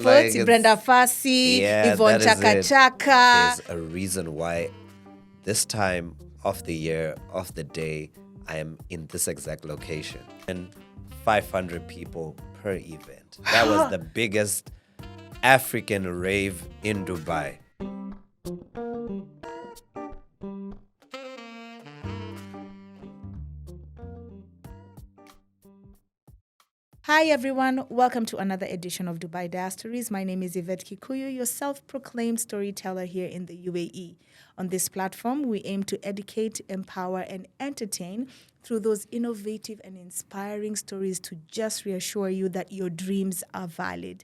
Sports, Brenda Fassi, Yvonne Chaka Chaka. There's a reason why this time of the year, of the day, I am in this exact location. And 500 people per event. That was the biggest African rave in Dubai. Hi everyone, welcome to another edition of Dubai Diastories. My name is Y.K.T.V, your self-proclaimed storyteller here in the UAE. On this platform, we aim to educate, empower, and entertain through those innovative and inspiring stories to just reassure you that your dreams are valid.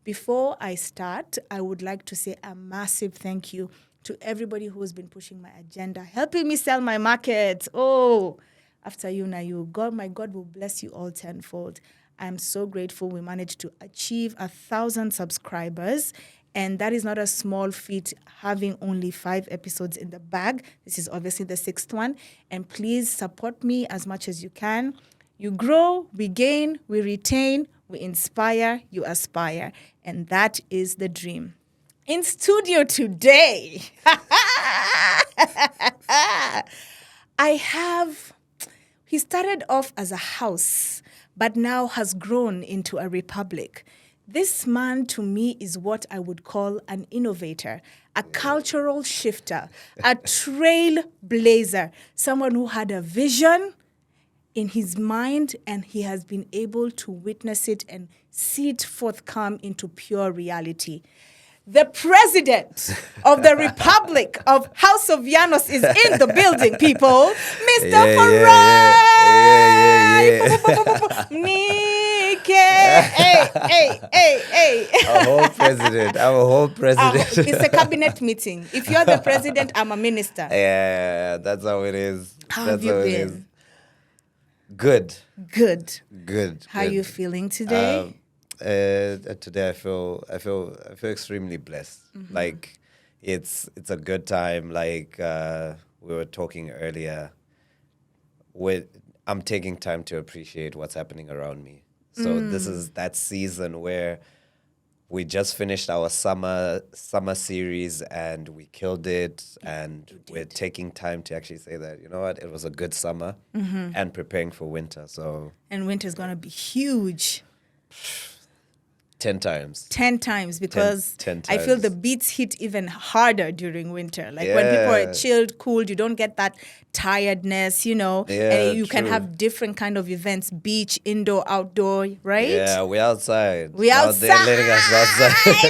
Before I start, I would like to say a massive thank you to everybody who has been pushing my agenda, helping me sell my market. Oh, after you, now you. God, my God will bless you all tenfold. I'm so grateful we managed to achieve 1,000 subscribers. And that is not a small feat, having only 5 episodes in the bag. This is obviously the 6th one. And please support me as much as you can. You grow, we gain, we retain, we inspire, you aspire. And that is the dream. In studio today, he started off as a house, but now has grown into a republic. This man, to me, is what I would call an innovator, a cultural shifter, a trailblazer, someone who had a vision in his mind and he has been able to witness it and see it forthcome into pure reality. The president of the Republic of House of Yanos is in the building, people. Mr. Farai! Hey. A whole president. I'm a whole president. It's a cabinet meeting. If you're the president, I'm a minister. Yeah, that's how it is. How have you been? Good. How are you feeling today? Today I feel extremely blessed. Mm-hmm. Like it's a good time. Like we were talking earlier. I'm taking time to appreciate what's happening around me. So this is that season where we just finished our summer series and we killed it, and we're taking time to actually say that, you know what, it was a good summer and preparing for winter. And winter's gonna be huge. 10 times. 10 times, because 10 I feel the beats hit even harder during winter. Like when people are chilled, cooled, you don't get that tiredness, you know. Yeah, and you can have different kind of events, beach, indoor, outdoor, right? Yeah, we're outside. Now they're letting us outside.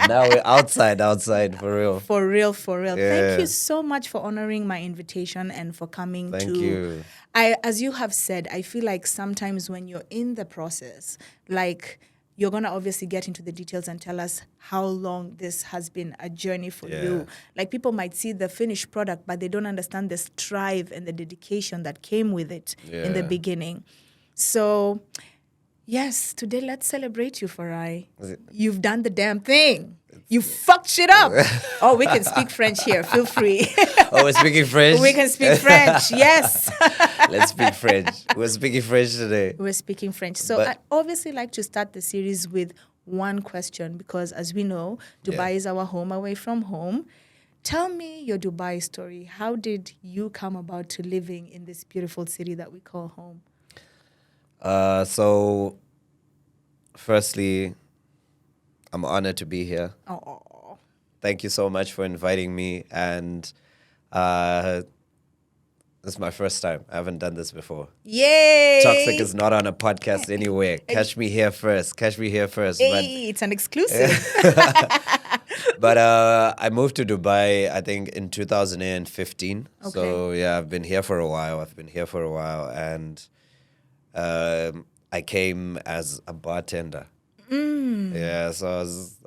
Now we're outside, for real. For real. Yeah. Thank you so much for honoring my invitation and for coming. Thank you. As you have said, I feel like sometimes when you're in the process, like, you're going to obviously get into the details and tell us how long this has been a journey for you. Like, people might see the finished product, but they don't understand the strive and the dedication that came with it in the beginning. So, yes, today let's celebrate you, Farai. You've done the damn thing. You fucked shit up. Oh, we can speak French here. Feel free. Oh, we're speaking French? We can speak French, yes. Let's speak French. We're speaking French today. We're speaking French. So I obviously like to start the series with one question, because as we know, Dubai is our home away from home. Tell me your Dubai story. How did you come about to living in this beautiful city that we call home? So, firstly, I'm honored to be here. Oh, thank you so much for inviting me. And this is my first time. I haven't done this before. Yay! Toqsic is not on a podcast anywhere. Catch me here first. Hey, it's an exclusive. But I moved to Dubai, I think, in 2015. Okay. So, yeah, I've been here for a while. And I came as a bartender. Yeah, so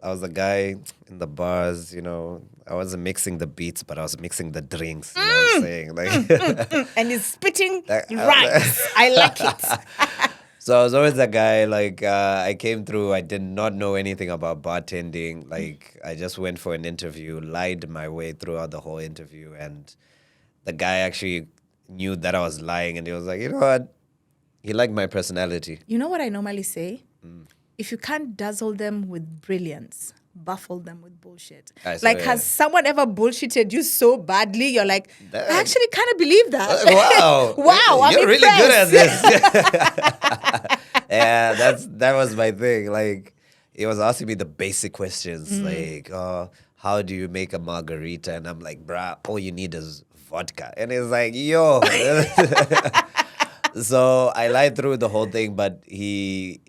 I was a guy in the bars, you know. I wasn't mixing the beats, but I was mixing the drinks. You know what I'm saying? Like, and he's spitting rhymes. I like it. So I was always a guy, like, I came through, I did not know anything about bartending. Like, I just went for an interview, lied my way throughout the whole interview, and the guy actually knew that I was lying, and he was like, you know what? He liked my personality. You know what I normally say? if you can't dazzle them with brilliance, baffle them with bullshit. I Like, swear. has someone ever bullshitted you so badly? You're like, That- I actually kind of believe that. Wow. Wow, I'm You're really good at impressed. this. Yeah, that was my thing. Like, he was asking me the basic questions, like, how do you make a margarita? And I'm like, bruh, all you need is vodka. And he's like, yo. So I lied through the whole thing, but he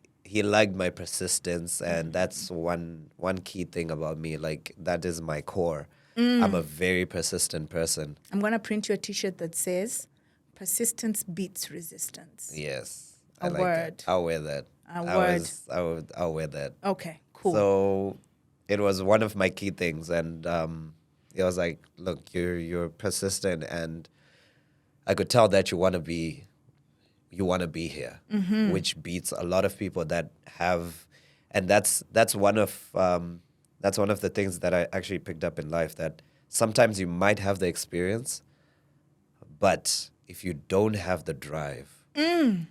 liked my persistence, and that's one key thing about me. Like, that is my core. I'm a very persistent person. I'm going to print you a t-shirt that says, persistence beats resistance. Yes. A I like word. that. I'll wear that. I'll wear that. Okay, cool. So it was one of my key things, and it was like, look, you're persistent, and I could tell that you want to be here, which beats a lot of people that have, and that's one of the things that I actually picked up in life, that sometimes you might have the experience, but if you don't have the drive,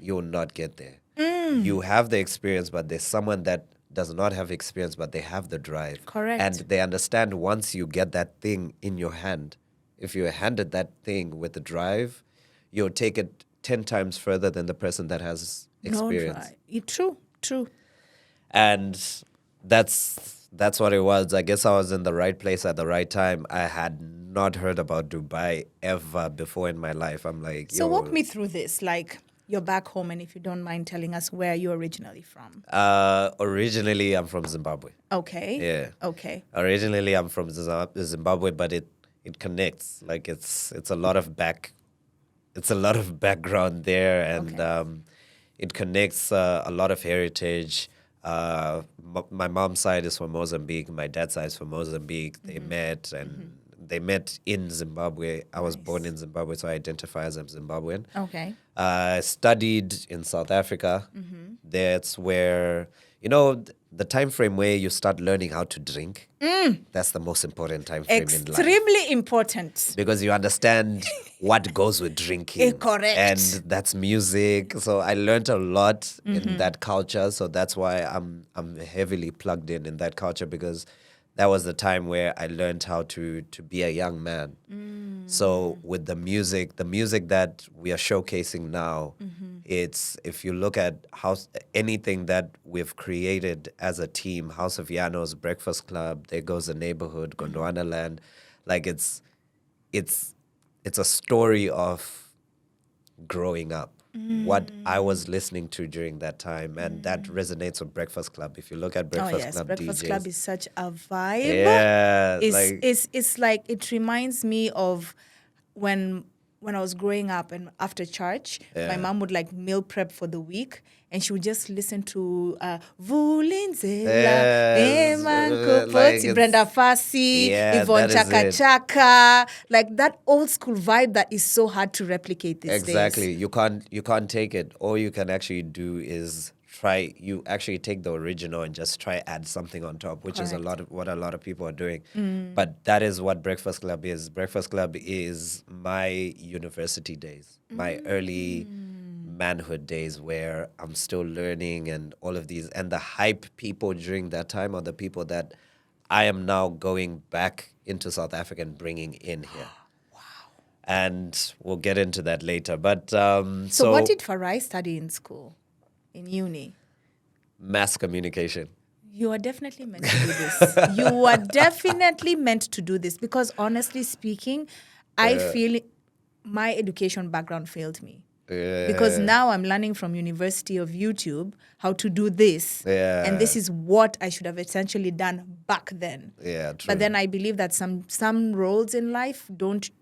you'll not get there. You have the experience, but there's someone that does not have experience, but they have the drive. Correct. And they understand once you get that thing in your hand, if you're handed that thing with the drive, you'll take it 10 times further than the person that has experience. True. And that's what it was. I guess I was in the right place at the right time. I had not heard about Dubai ever before in my life. I'm like, So yo, walk me through this. Like, you're back home, and if you don't mind telling us where you're originally from. originally I'm from Zimbabwe. Okay. Yeah. Okay. Originally I'm from Zimbabwe, but it connects. Like, it's a lot of background there, and it connects a lot of heritage. My mom's side is from Mozambique. My dad's side is from Mozambique. They met, and they met in Zimbabwe. I was born in Zimbabwe, so I identify as a Zimbabwean. Okay. I studied in South Africa. That's where, the time frame where you start learning how to drink. That's the most important time frame in life. Extremely important. Because you understand what goes with drinking. Correct. And that's music. So I learned a lot in that culture. So that's why I'm heavily plugged in that culture, because that was the time where I learned how to be a young man. So with the music that we are showcasing now, it's, if you look at anything that we've created as a team, House of Yanos, Breakfast Club, There Goes the Neighborhood, Gondwana Land, like it's a story of growing up. What I was listening to during that time, and that resonates with Breakfast Club. If you look at Breakfast Club Breakfast DJs, Club is such a vibe. yeah, It's like, it reminds me of when I was growing up, and after church, my mom would like meal prep for the week, and she would just listen to Vulinzela, Yes, Eman like Kopoti, it's- Brenda Fassi, Yeah, Yvonne that is Chaka it. Chaka, like that old school vibe that is so hard to replicate these exactly. days. You can't take it. All you can actually do is you actually take the original and just try add something on top, which is what a lot of people are doing. But that is what Breakfast Club is. Breakfast Club is my university days, my early manhood days, where I'm still learning, and all of these, and the hype people during that time are the people that I am now going back into South Africa and bringing in here. And we'll get into that later. But So what did Farai study in school, in uni? mass communication. You are definitely meant to do this. You are definitely meant to do this, because honestly speaking, I feel my education background failed me. Because now I'm learning from University of YouTube how to do this. Yeah. And this is what I should have essentially done back then. Yeah, true. But then I believe that some roles in life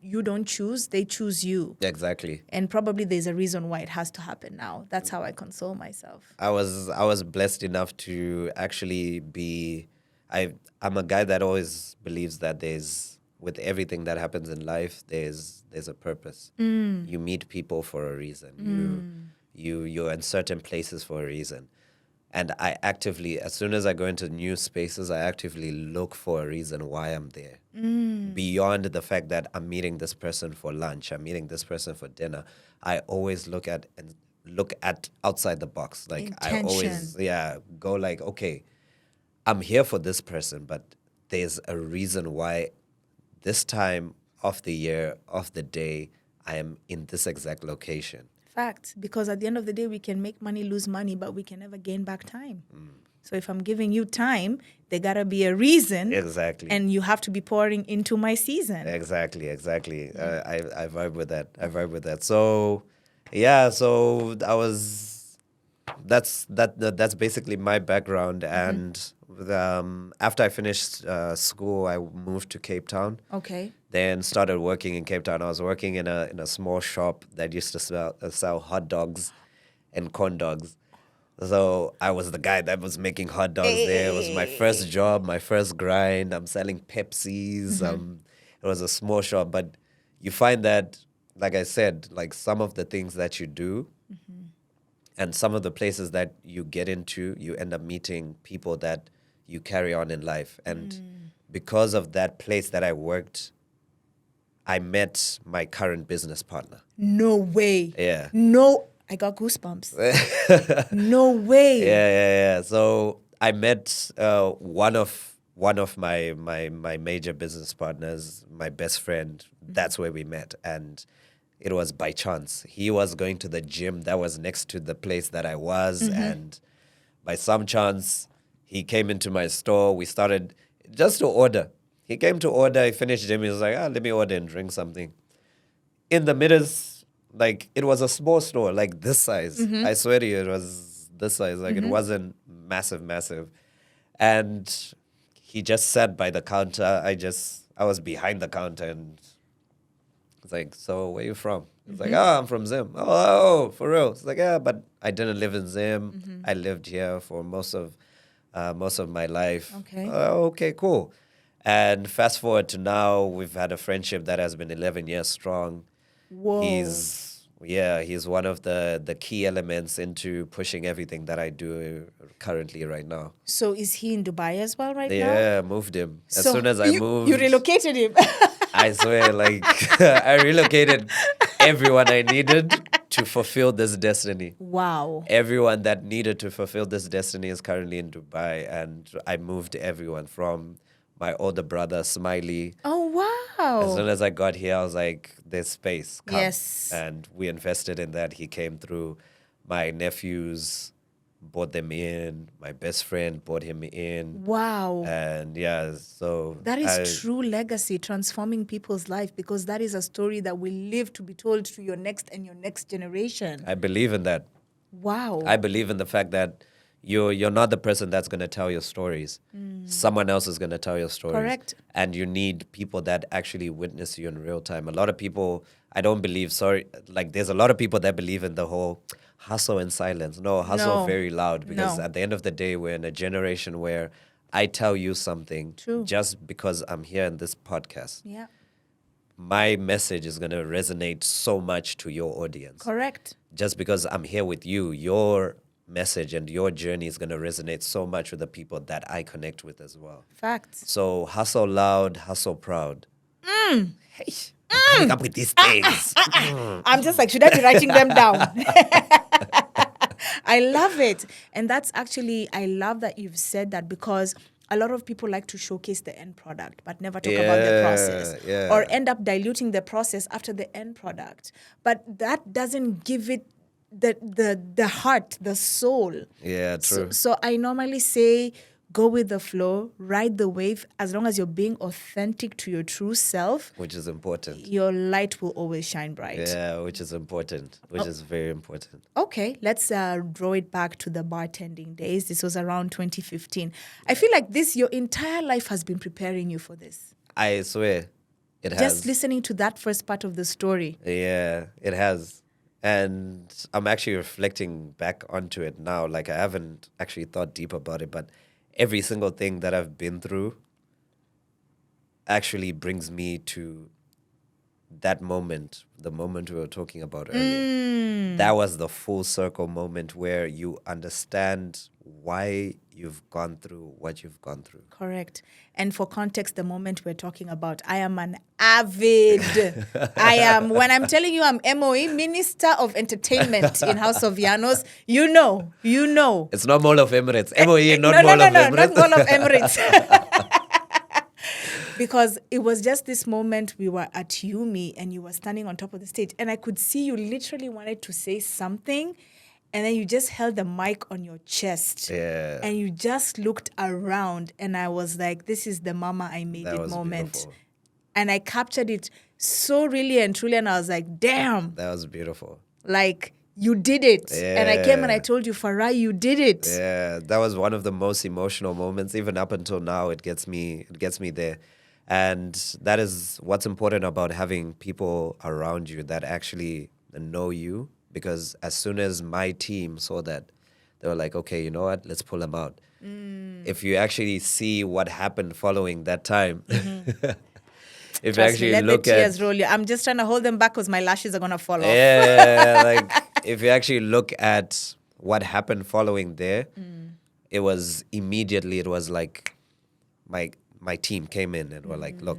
you don't choose, they choose you. Exactly. And probably there's a reason why it has to happen now. That's how I console myself. I was blessed enough to actually be. I'm a guy that always believes that with everything that happens in life, there's a purpose. You meet people for a reason. You're in certain places for a reason. And I actively, as soon as I go into new spaces, I actively look for a reason why I'm there. Beyond the fact that I'm meeting this person for lunch, I'm meeting this person for dinner, I always look at, and look at outside the box. Like I always, Intention. go like, okay, I'm here for this person, but there's a reason why this time of the year, of the day, I am in this exact location. Fact. Because at the end of the day, we can make money, lose money, but we can never gain back time. So if I'm giving you time, there gotta be a reason. Exactly. And you have to be pouring into my season. Exactly. I vibe with that. So, yeah. So that's basically my background. And after I finished school, I moved to Cape Town. Okay. Then started working in Cape Town. I was working in a small shop that used to sell hot dogs and corn dogs. So I was the guy that was making hot dogs there. It was my first job, my first grind. I'm selling Pepsis. It was a small shop, but you find that, like I said, like some of the things that you do and some of the places that you get into, you end up meeting people that you carry on in life. And because of that place that I worked, I met my current business partner. No way. Yeah. No. I got goosebumps. No way. Yeah. So I met one of my major business partners, my best friend. That's where we met, and it was by chance. He was going to the gym that was next to the place that I was, and by some chance, he came into my store. We started just to order. He came to order. He finished gym. He was like, let me order and drink something. In the middle, like, it was a small store, like this size. I swear to you, it was this size. Like, it wasn't massive. And he just sat by the counter. I was behind the counter, and it's like, so where you from? It's like, I'm from Zim. Oh, for real? It's like, yeah, but I didn't live in Zim. I lived here for most of my life. Okay. Okay, cool. And fast forward to now, we've had a friendship that has been 11 years strong. Whoa. He's one of the key elements into pushing everything that I do currently right now. So is he in Dubai as well right now? Yeah, moved him. As So soon as I moved, you relocated him. I swear, like, I relocated everyone I needed to fulfill this destiny. Wow. Everyone that needed to fulfill this destiny is currently in Dubai, and I moved everyone from my older brother, Smiley. Oh, wow. As soon as I got here, I was like, there's space. Come. Yes. And we invested in that. He came through. My nephews brought them in. My best friend brought him in. Wow. And yeah, so That is true legacy, transforming people's life, because that is a story that will live to be told to your next and your next generation. I believe in that. Wow. I believe in the fact that you're not the person that's going to tell your stories. Someone else is going to tell your stories. Correct. And you need people that actually witness you in real time. A lot of people, there's a lot of people that believe in the whole hustle in silence. No, hustle very loud, because at the end of the day, we're in a generation where I tell you something just because I'm here in this podcast. Yeah. My message is going to resonate so much to your audience. Correct. Just because I'm here with you, your message and your journey is going to resonate so much with the people that I connect with as well. Facts. So hustle loud, hustle proud. Hey, I'm coming up with these things. I'm just like, should I be writing them down? I love it. And that's actually, I love that you've said that, because a lot of people like to showcase the end product, but never talk about the process, or end up diluting the process after the end product. But that doesn't give it the heart, the soul. Yeah, true. So I normally say, go with the flow, ride the wave. As long as you're being authentic to your true self, Which is important. your light will always shine bright. Yeah, which is important, which is very important. Okay, let's draw it back to the bartending days. This was around 2015. I feel like your entire life has been preparing you for this. I swear, it has. Just listening to that first part of the story. Yeah, it has. And I'm actually reflecting back onto it now. Like, I haven't actually thought deep about it, but every single thing that I've been through actually brings me to that moment, the moment we were talking about earlier, that was the full circle moment where you understand why you've gone through what you've gone through. Correct. And for context, the moment we're talking about, I am an avid, when I'm telling you I'm MOE, Minister of Entertainment in House of Yanos, you know. It's not Mall of Emirates. MOE, not No, Mall no, of no, Emirates. not Mall of Emirates. Because it was just this moment we were at Yumi and you were standing on top of the stage and I could see you literally wanted to say something and then you just held the mic on your chest. Yeah. And you just looked around and I was like, this is the mama I made That it was moment. beautiful. And I captured it so really and truly and I was like, damn. That was beautiful. Like, you did it. Yeah. And I came and I told you, Farai, you did it. Yeah, that was one of the most emotional moments. Even up until now, it gets me there. And that is what's important about having people around you that actually know you. Because as soon as my team saw that, they were like, okay, you know what? Let's pull them out. If you actually see what happened following that time, if you Trust me, actually let look the tears at... roll you. I'm just trying to hold them back because my lashes are going to fall off. Yeah, like if you actually look at what happened following there, it was like my team came in and were like, look,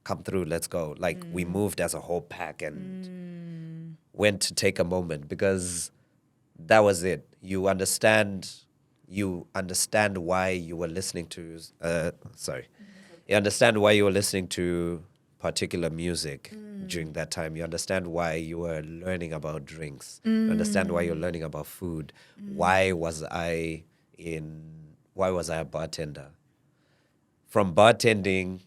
come through, let's go. Like we moved as a whole pack and went to take a moment because that was it. You understand why you were listening to you understand why you were listening to particular music during that time. You understand why you were learning about drinks. You understand why you're learning about food. Why was I a bartender? From bartending,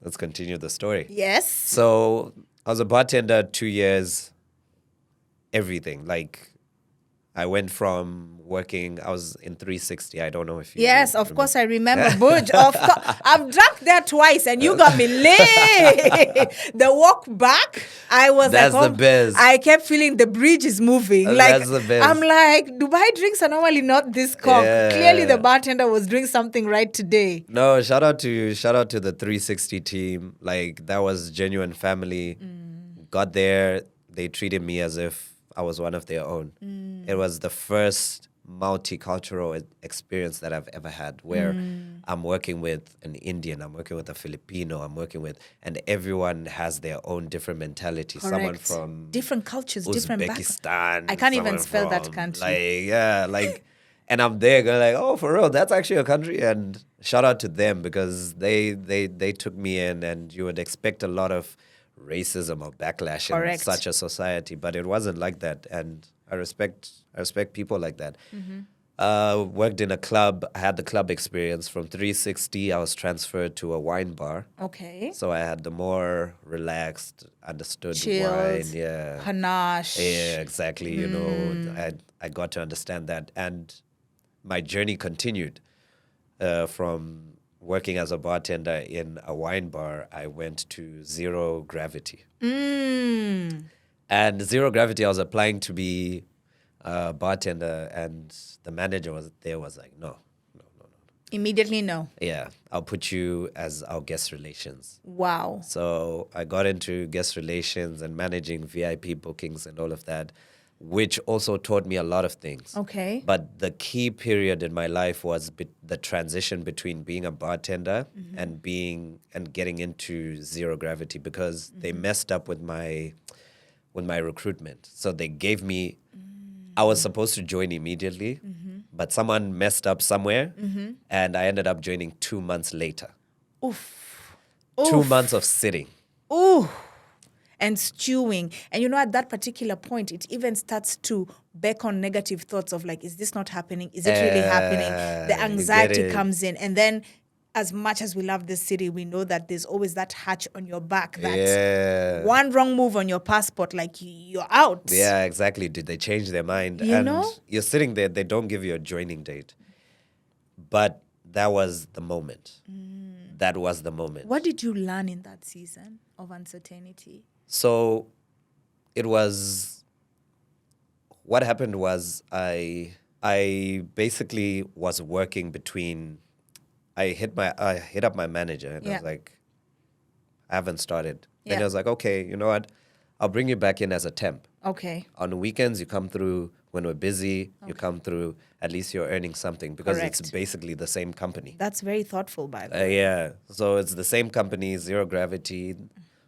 let's continue the story. Yes. So I was a bartender 2 years, everything. Like I went from working, I was in 360. I don't know if you Yes, of remember. course I remember. Burj, of course. I've drunk there twice and you got me late. The walk back, I was That's like, the best. I kept feeling the bridge is moving. That's the best. I'm like, Dubai drinks are normally not this cock. Yeah. Clearly the bartender was doing something right today. No, shout out to the 360 team. Like that was genuine family. Got there, they treated me as if I was one of their own. It was the first multicultural experience that I've ever had where I'm working with an Indian, I'm working with a Filipino, and everyone has their own different mentality. Correct. Someone from different cultures, different backgrounds. Uzbekistan. I can't even someone spell that from, country. And I'm there going like, oh, for real, that's actually a country. And shout out to them because they took me in, and you would expect a lot of racism or backlash in Correct. such a society, but it wasn't like that. And I respect people like that. Worked in a club. I had the club experience. From 360, I was transferred to a wine bar. Okay. So I had the more relaxed, understood Chilled, wine. Yeah. panache. Yeah, exactly. You know, I got to understand that. And my journey continued from working as a bartender in a wine bar. I went to Zero Gravity. And Zero Gravity, I was applying to be a bartender, and the manager was like, no. Immediately no. Yeah, I'll put you as our guest relations. Wow. So I got into guest relations and managing VIP bookings and all of that, which also taught me a lot of things. Okay. But the key period in my life was the transition between being a bartender and getting into Zero Gravity, because they messed up with my recruitment. So they gave me, I was supposed to join immediately, but someone messed up somewhere, and I ended up joining 2 months later. Oof. 2 months of sitting. Ooh. And stewing. And you know, at that particular point, it even starts to beckon negative thoughts of like, is this not happening? Is it really happening? The You anxiety get it. comes in. And then, as much as we love this city, we know that there's always that hatch on your back that one wrong move on your passport, like you're out. Yeah, exactly. Did they change their mind? You and know? You're sitting there, they don't give you a joining date. But that was the moment. That was the moment. What did you learn in that season of uncertainty? So it was, what happened was I basically was working between, I hit up my manager and I was like, I haven't started. Then I was like, okay, you know what? I'll bring you back in as a temp. Okay. On the weekends, you come through. When we're busy, you come through. At least you're earning something because it's Correct. basically the same company. That's very thoughtful, by the way. Yeah. So it's the same company. Zero Gravity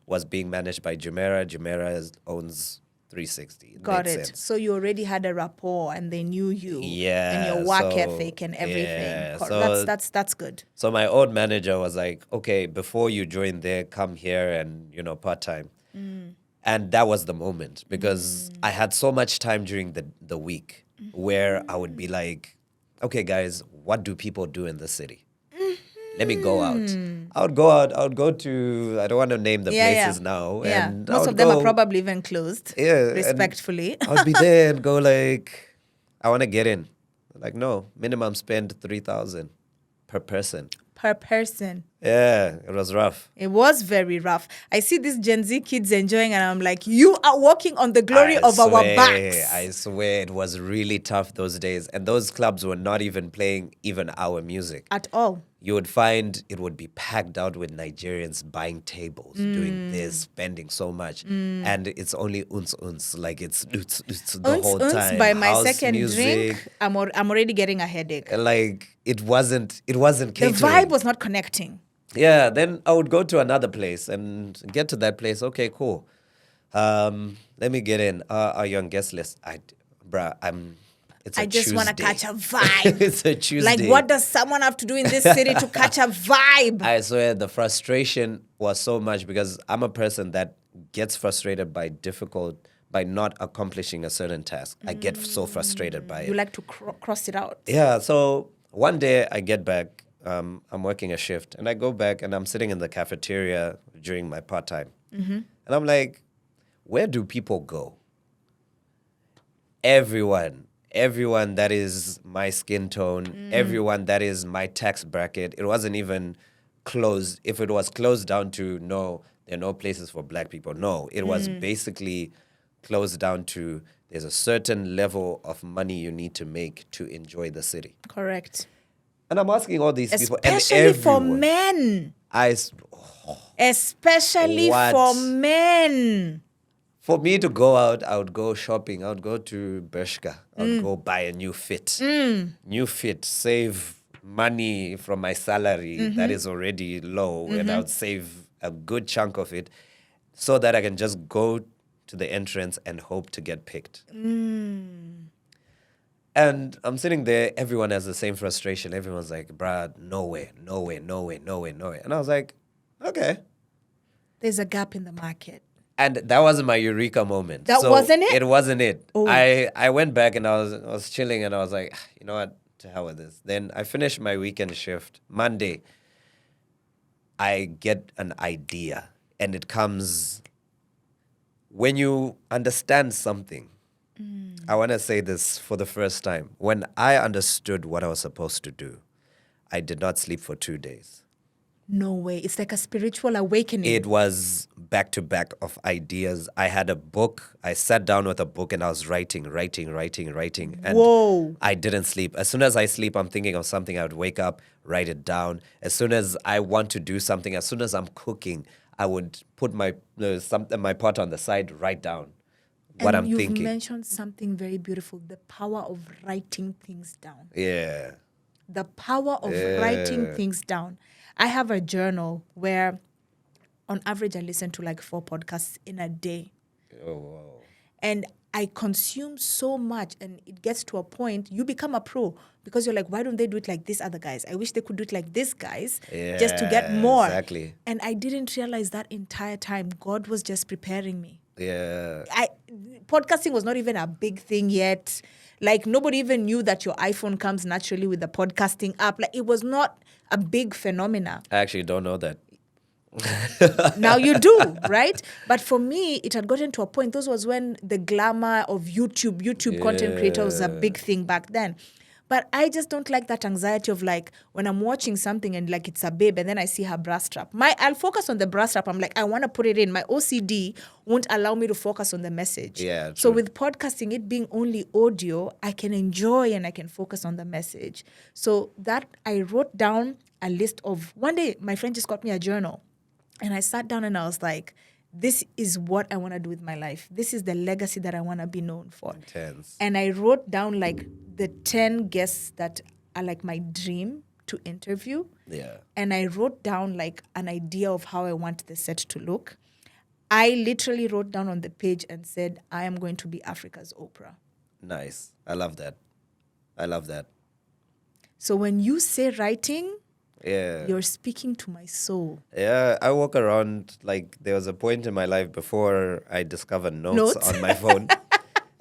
was being managed by Jumeirah. Jumeirah owns 360. It Got makes it. sense. So you already had a rapport and they knew you Yeah. and your work so- ethic and everything. Yeah. That's good. So my old manager was like, okay, before you join there, come here and, part-time. And that was the moment because I had so much time during the week where I would be like, okay, guys, what do people do in the city? Let me go out. I would go to, I don't want to name the places now. Yeah. And Most of them are probably even closed. Yeah. Respectfully. I would be there and go like, I want to get in. Like, no, minimum spend 3,000 per person. Per person. Yeah, it was rough. It was very rough. I see these Gen Z kids enjoying, and I'm like, you are walking on the glory of our backs. I swear it was really tough those days. And those clubs were not even playing even our music. At all. You would find it would be packed out with Nigerians buying tables, doing this, spending so much. And it's only uns. Like it's the whole time. By my House second music, drink, I'm already getting a headache. like it wasn't catering. The vibe was not connecting. Yeah, then I would go to another place and get to that place. Okay, cool. Let me get in. Are you on guest list? It's a I just want to Tuesday. catch a vibe. It's a Tuesday. Like, what does someone have to do in this city to catch a vibe? I swear the frustration was so much because I'm a person that gets frustrated by not accomplishing a certain task. I get so frustrated by it. You like to cross it out. Yeah, so one day I get back, I'm working a shift, and I go back and I'm sitting in the cafeteria during my part-time. And I'm like, where do people go? Everyone that is my skin tone, everyone that is my tax bracket. It wasn't even closed. If it was closed down to no, there are no places for black people. No, it was basically closed down to there's a certain level of money you need to make to enjoy the city. Correct. And I'm asking all these people, and Especially for everyone, men. Especially What? for men. For me to go out, I would go shopping. I would go to Bershka. I would go buy a new fit. New fit, save money from my salary that is already low, and I would save a good chunk of it so that I can just go to the entrance and hope to get picked. And I'm sitting there, everyone has the same frustration. Everyone's like, bruh, no way. And I was like, okay. There's a gap in the market. And that wasn't my eureka moment. That wasn't it? It wasn't it. Oh. I went back and I was chilling and I was like, you know what? To hell with this. Then I finished my weekend shift. Monday, I get an idea. And it comes when you understand something. I want to say this for the first time. When I understood what I was supposed to do, I did not sleep for 2 days. No way. It's like a spiritual awakening. It was back to back of ideas. I had a book. I sat down with a book and I was writing. And Whoa. I didn't sleep. As soon as I sleep, I'm thinking of something. I would wake up, write it down. As soon as I want to do something, as soon as I'm cooking, I would put my pot on the side, write down what I'm thinking. You've mentioned something very beautiful, the power of writing things down. Yeah. The power of writing things down. I have a journal where, on average, I listen to like 4 podcasts in a day. Oh, wow. And I consume so much, and it gets to a point, you become a pro because you're like, why don't they do it like these other guys? I wish they could do it like these guys just to get more. Exactly. And I didn't realize that entire time God was just preparing me. Yeah. Podcasting was not even a big thing yet. Like, nobody even knew that your iPhone comes naturally with the podcasting app. Like, it was not a big phenomena. I actually don't know that. Now you do, right? But for me, it had gotten to a point. Those was when the glamour of YouTube content creator was a big thing back then. But I just don't like that anxiety of like when I'm watching something and like it's a babe and then I see her bra strap. I'll focus on the bra strap. I'm like, I want to put it in. My OCD won't allow me to focus on the message. Yeah, so true. with podcasting, it being only audio, I can enjoy and I can focus on the message. So that I wrote down a list of, one day my friend just got me a journal and I sat down and I was like, this is what I want to do with my life. This is the legacy that I want to be known for. Intense. And I wrote down like the 10 guests that are like my dream to interview. Yeah. And I wrote down like an idea of how I want the set to look. I literally wrote down on the page and said, I am going to be Africa's Oprah. Nice. I love that. I love that. So when you say writing, Yeah. you're speaking to my soul. Yeah, I walk around like there was a point in my life before I discovered notes Notes? on my phone.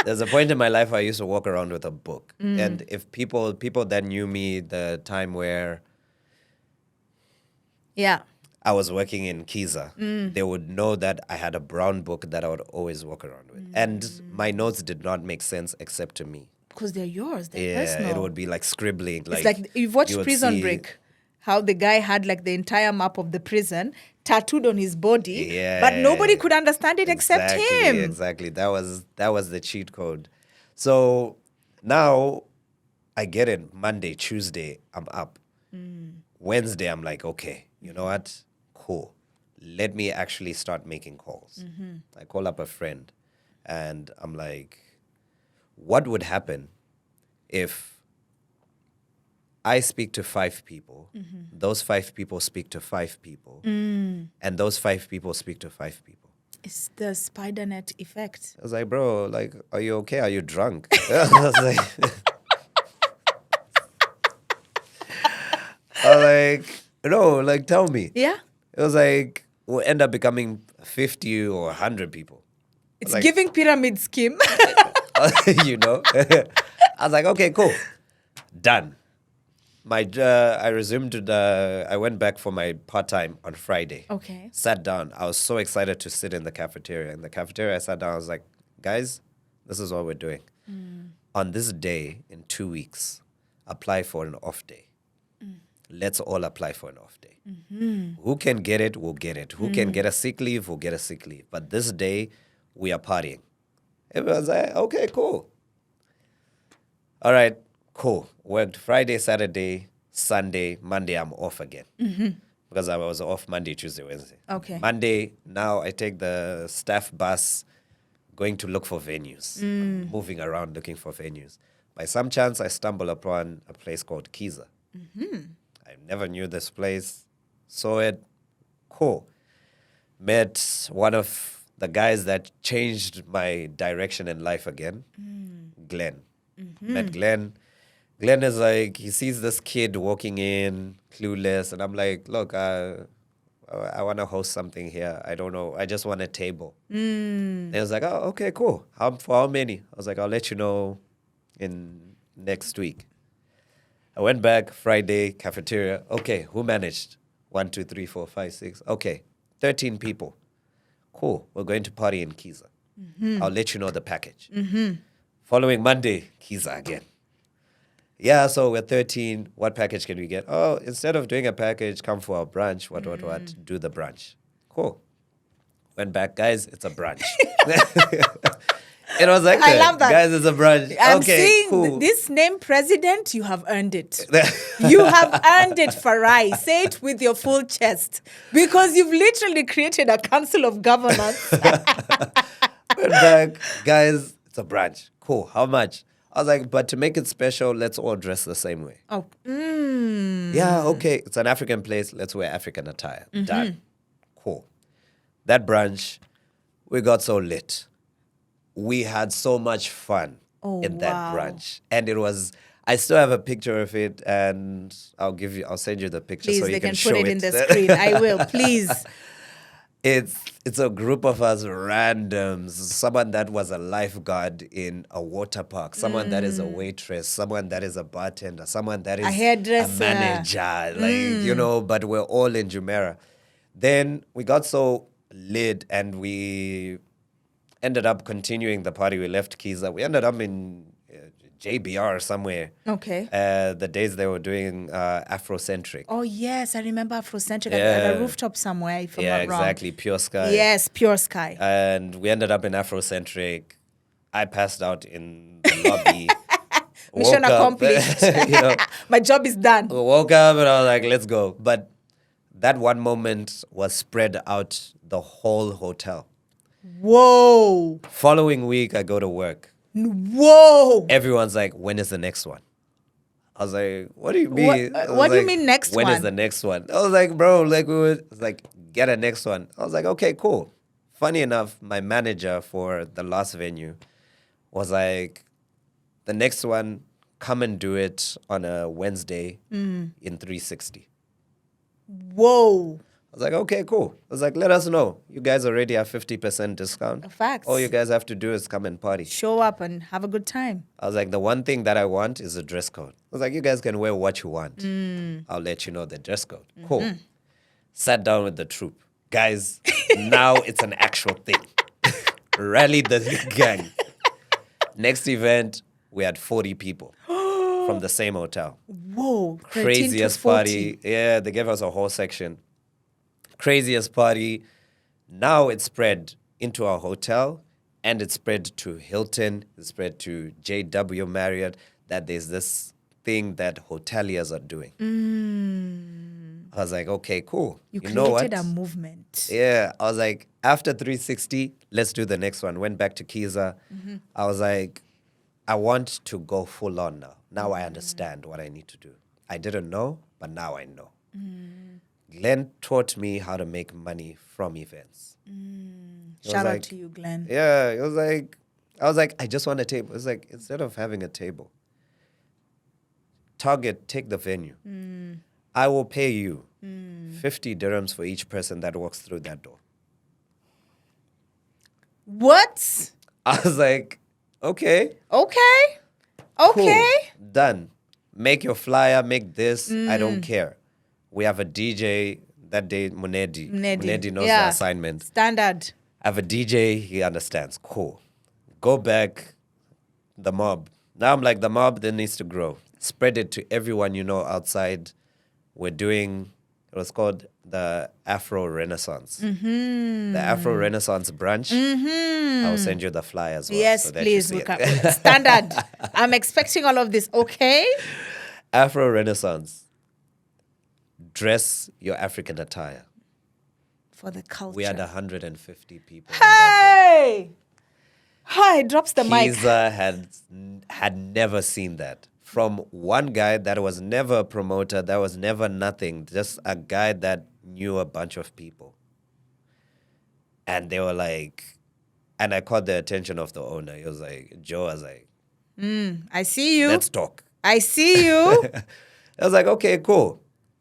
There's a point in my life where I used to walk around with a book. And if people that knew me the time where Yeah. I was working in Kiza, they would know that I had a brown book that I would always walk around with. And my notes did not make sense except to me. Because they're yours. They're Yeah, personal. it would be like scribbling. It's like you've watched you would Prison see- Break. How the guy had like the entire map of the prison tattooed on his body, Yeah. but nobody could understand it except him. Exactly. That was the cheat code. So now I get it. Monday, Tuesday, I'm up. Wednesday, I'm like, okay, you know what? Cool. Let me actually start making calls. I call up a friend and I'm like, what would happen if I speak to 5 people, those 5 people speak to 5 people, and those 5 people speak to 5 people? It's the spider net effect. I was like, bro, like, are you okay? Are you drunk? I was like, no, like, tell me. Yeah. It was like, we'll end up becoming 50 or 100 people. It's Like- giving pyramid scheme. you know? I was like, okay, cool. Done. I resumed, I went back for my part-time on Friday. Okay. Sat down. I was so excited to sit in the cafeteria. In the cafeteria, I sat down. I was like, guys, this is what we're doing. On this day, in 2 weeks, apply for an off day. Let's all apply for an off day. Who can get it, will get it. Who can get a sick leave, will get a sick leave. But this day, we are partying. Everyone's like, okay, cool. All right, cool. Worked Friday, Saturday, Sunday, Monday, I'm off again. Because I was off Monday, Tuesday, Wednesday. Okay. Monday, now I take the staff bus going to look for venues. I'm moving around looking for venues. By some chance, I stumble upon a place called Kiza. I never knew this place. Saw it. Cool. Met one of the guys that changed my direction in life again, Glenn. Met Glenn. Glenn is like, he sees this kid walking in, clueless, and I'm like, look, I want to host something here. I don't know. I just want a table. And he was like, oh, okay, cool. For how many? I was like, I'll let you know in next week. I went back Friday, cafeteria. Okay, who managed? 1, 2, 3, 4, 5, 6. Okay, 13 people. Cool. We're going to party in Kiza. I'll let you know the package. Following Monday, Kiza again. Yeah, so we're 13. What package can we get? Oh, instead of doing a package, come for our brunch. What? Do the brunch. Cool. Went back, guys, it's a brunch. It was like, I love that. Guys, it's a brunch. I'm okay, saying cool. this name president, you have earned it. You have earned it, Farai. Say it with your full chest. Because you've literally created a council of governance. Went back, guys, it's a brunch. Cool. How much? I was like, but to make it special, let's all dress the same way. Oh, Yeah, okay. It's an African place. Let's wear African attire. Done. Cool. That brunch, we got so lit. We had so much fun in that wow. brunch. And it was, I still have a picture of it, and I'll send you the picture please, so they you can show put it in the screen. I will, please. It's a group of us randoms. Someone that was a lifeguard in a water park, someone that is a waitress, someone that is a bartender, someone that is A hairdresser. a manager, but we're all in Jumeirah. Then we got so lit and we ended up continuing the party. We left Kiza. We ended up in JBR somewhere. Okay. The days they were doing Afrocentric. Oh, yes. I remember Afrocentric at Yeah. a rooftop somewhere, if I'm Yeah, not wrong. exactly. Pure Sky. Yes, Pure Sky. And we ended up in Afrocentric. I passed out in the lobby. Mission Woke up, accomplished. you know, My job is done. woke up and I was like, let's go. But that one moment was spread out the whole hotel. Whoa. Following week, I go to work. Whoa. Everyone's like, when is the next one? I was like, what do you mean? What do you mean next When one? is the next one? I was like, bro, like we would like get a next one. I was like, okay, cool. Funny enough, my manager for the last venue was like, the next one, come and do it on a Wednesday in 360. Whoa. I was like, okay, cool. I was like, let us know. You guys already have 50% discount. Facts. All you guys have to do is come and party. Show up and have a good time. I was like, the one thing that I want is a dress code. I was like, you guys can wear what you want. I'll let you know the dress code. Cool. Sat down with the troupe. Guys, now it's an actual thing. Rally the gang. Next event, we had 40 people from the same hotel. Whoa. 13 to Craziest 40. party. Yeah, they gave us a whole section. Craziest party. Now it's spread into our hotel and it's spread to Hilton, it's spread to JW Marriott, that there's this thing that hoteliers are doing. I was like, okay, cool. You know what? created a movement. Yeah, I was like, after 360, let's do the next one. Went back to Kiza. I was like, I want to go full on now. Now I understand what I need to do. I didn't know, but now I know. Glenn taught me how to make money from events. Shout out to you, Glenn. Yeah, it was like, I was like, I just want a table. It's like, instead of having a table, Target, take the venue. I will pay you 50 dirhams for each person that walks through that door. What? I was like, okay. Okay. Okay. Cool. Done. Make your flyer, make this. I don't care. We have a DJ that day, Munedi. Munedi knows the assignment. Standard. I have a DJ, he understands. Cool. Go back, the mob. Now I'm like, the mob then needs to grow. Spread it to everyone you know outside. We're doing, it was called the Afro Renaissance. The Afro Renaissance brunch. I'll send you the flyer as well. Yes, so that please. you see it. Standard. I'm expecting all of this. Okay. Afro Renaissance. Dress your African attire. For the culture. We had 150 people. on that Hey! Hi, drops the day. mic. Kiza had never seen that. From one guy that was never a promoter, that was never nothing, just a guy that knew a bunch of people. And they were like, and I caught the attention of the owner. He was like, Joe, I was like, I see you. let's talk. I see you. I was like, okay, cool.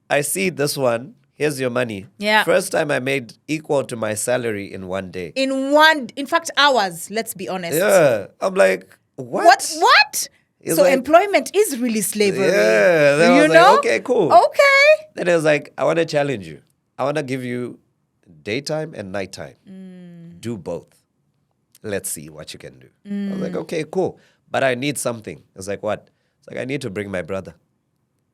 I see this one. Here's your money. Yeah. First time I made equal to my salary in one day. In fact, hours, let's be honest. Yeah. I'm like, what? What? It's So like- employment is really slavery. Yeah. Then I you was know? like, okay, cool. Okay. Then it was like, I want to challenge you. I want to give you daytime and nighttime. Do both. Let's see what you can do. I was like, okay, cool. But I need something. I was like, what? It's like, I need to bring my brother.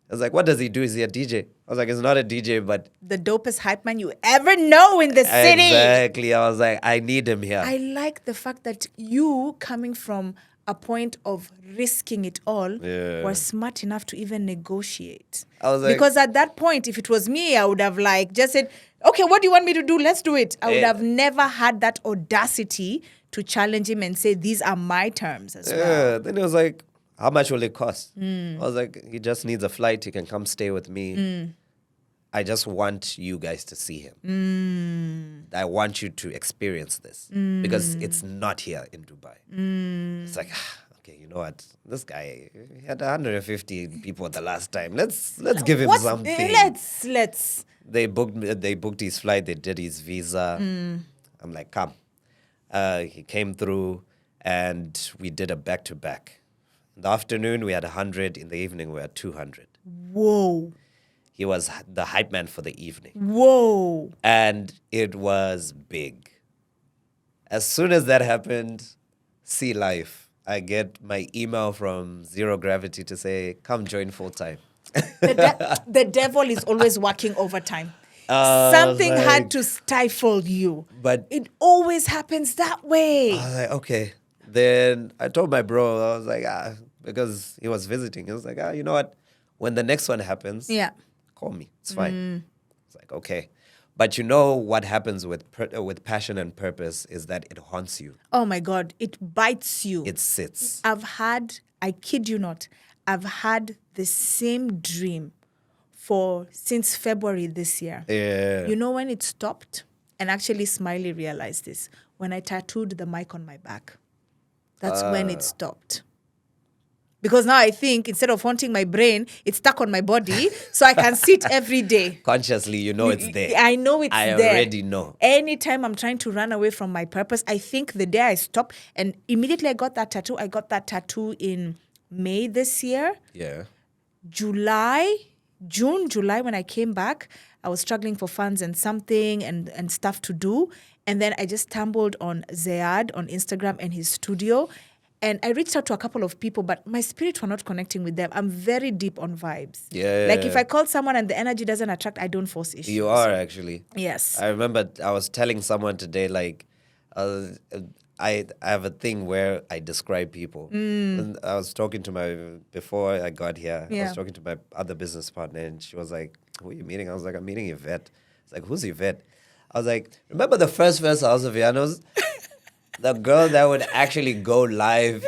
I was like, what does he do? Is he a DJ? I was like, he's not a DJ, but... The dopest hype man you ever know in the city. Exactly. I was like, I need him here. I like the fact that you, coming from a point of risking it all, Yeah. were smart enough to even negotiate. I was like- because at that point, if it was me, I would have like just said, okay, what do you want me to do? Let's do it. I would Yeah. have never had that audacity to challenge him and say, these are my terms as well. Yeah. Then it was like, how much will it cost? I was like, he just needs a flight. He can come stay with me. I just want you guys to see him. I want you to experience this because it's not here in Dubai. It's like, okay, you know what? This guy, he had 150 people the last time. Let's give him something. Let's. They booked his flight. They did his visa. I'm like, come. He came through and we did a back-to-back. In the afternoon, we had 100. In the evening, we had 200. Whoa. He was the hype man for the evening. Whoa. And it was big. As soon as that happened, see life. I get my email from Zero Gravity to say, come join full time. The devil is always working overtime. I was Something like- had to stifle you. But It always happens that way. I was like, okay. Then I told my bro, I was like, because he was visiting. He was like, you know what? When the next one happens, Yeah. call me. It's fine. It's like, okay. But you know what happens with passion and purpose is that it haunts you. Oh my God, it bites you. It sits. I kid you not, I've had the same dream since February this year. Yeah. You know when it stopped? And actually Smiley realized this. When I tattooed the mic on my back. That's when it stopped. Because now I think instead of haunting my brain, it's stuck on my body, so I can sit every day. Consciously, you know it's there. I know it's there. I already know. Anytime I'm trying to run away from my purpose, I think the day I stop, and immediately I got that tattoo. I got that tattoo in May this year. Yeah. June, July, when I came back, I was struggling for funds and something and stuff to do. And then I just stumbled on Zayad on Instagram and his studio. And I reached out to a couple of people, but my spirit were not connecting with them. I'm very deep on vibes. Yeah. Like if I call someone and the energy doesn't attract, I don't force issues. You are actually. Yes. I remember I was telling someone today, like, I have a thing where I describe people. And I was talking to before I got here, I was talking to my other business partner, and she was like, who are you meeting? I was like, I'm meeting Yvette. It's like, who's Yvette? I was like, remember the first House of Yanos? The girl that would actually go live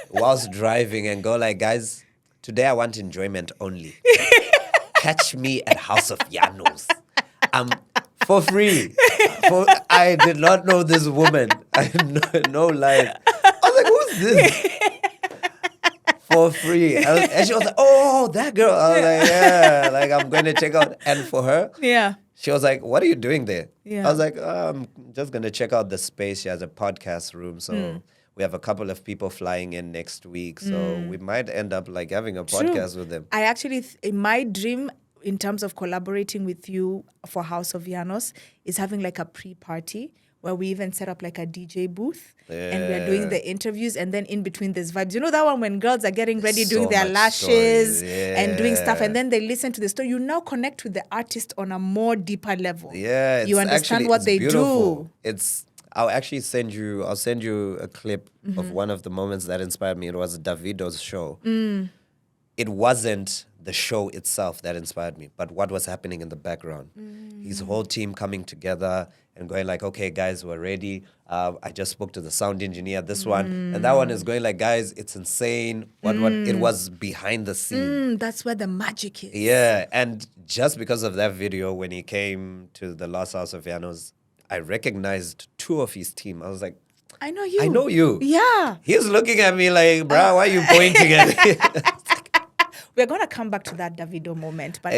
whilst driving and go like, guys, today I want enjoyment only. Catch me at House of Yanos. For free. I did not know this woman. I had no life. I was like, who's this? For free. And she was like, oh, that girl. I was like, yeah, like I'm going to check out. And for her, she was like, what are you doing there? Yeah. I was like, I'm just going to check out the space. She has a podcast room. So we have a couple of people flying in next week. So we might end up like having a podcast with them. I actually, in my dream, in terms of collaborating with you for House of Yanos, is having like a pre-party where we even set up like a DJ booth and we're doing the interviews, and then in between there's vibes. You know that one when girls are getting ready, doing their lashes and doing stuff, and then they listen to the story. You now connect with the artist on a more deeper level. Yeah, you understand what they beautiful. do. I'll actually send you a clip of one of the moments that inspired me. It was Davido's show. It wasn't the show itself that inspired me, but what was happening in the background. His whole team coming together and going like, okay, guys, we're ready. I just spoke to the sound engineer, this one. And that one is going like, guys, it's insane. What it was behind the scene. That's where the magic is. Yeah, and just because of that video, when he came to the last House of Yanos, I recognized two of his team. I was like, I know you. I know you. Yeah. He's looking at me like, bro, why are you pointing at me? We're going to come back to that Davido moment, but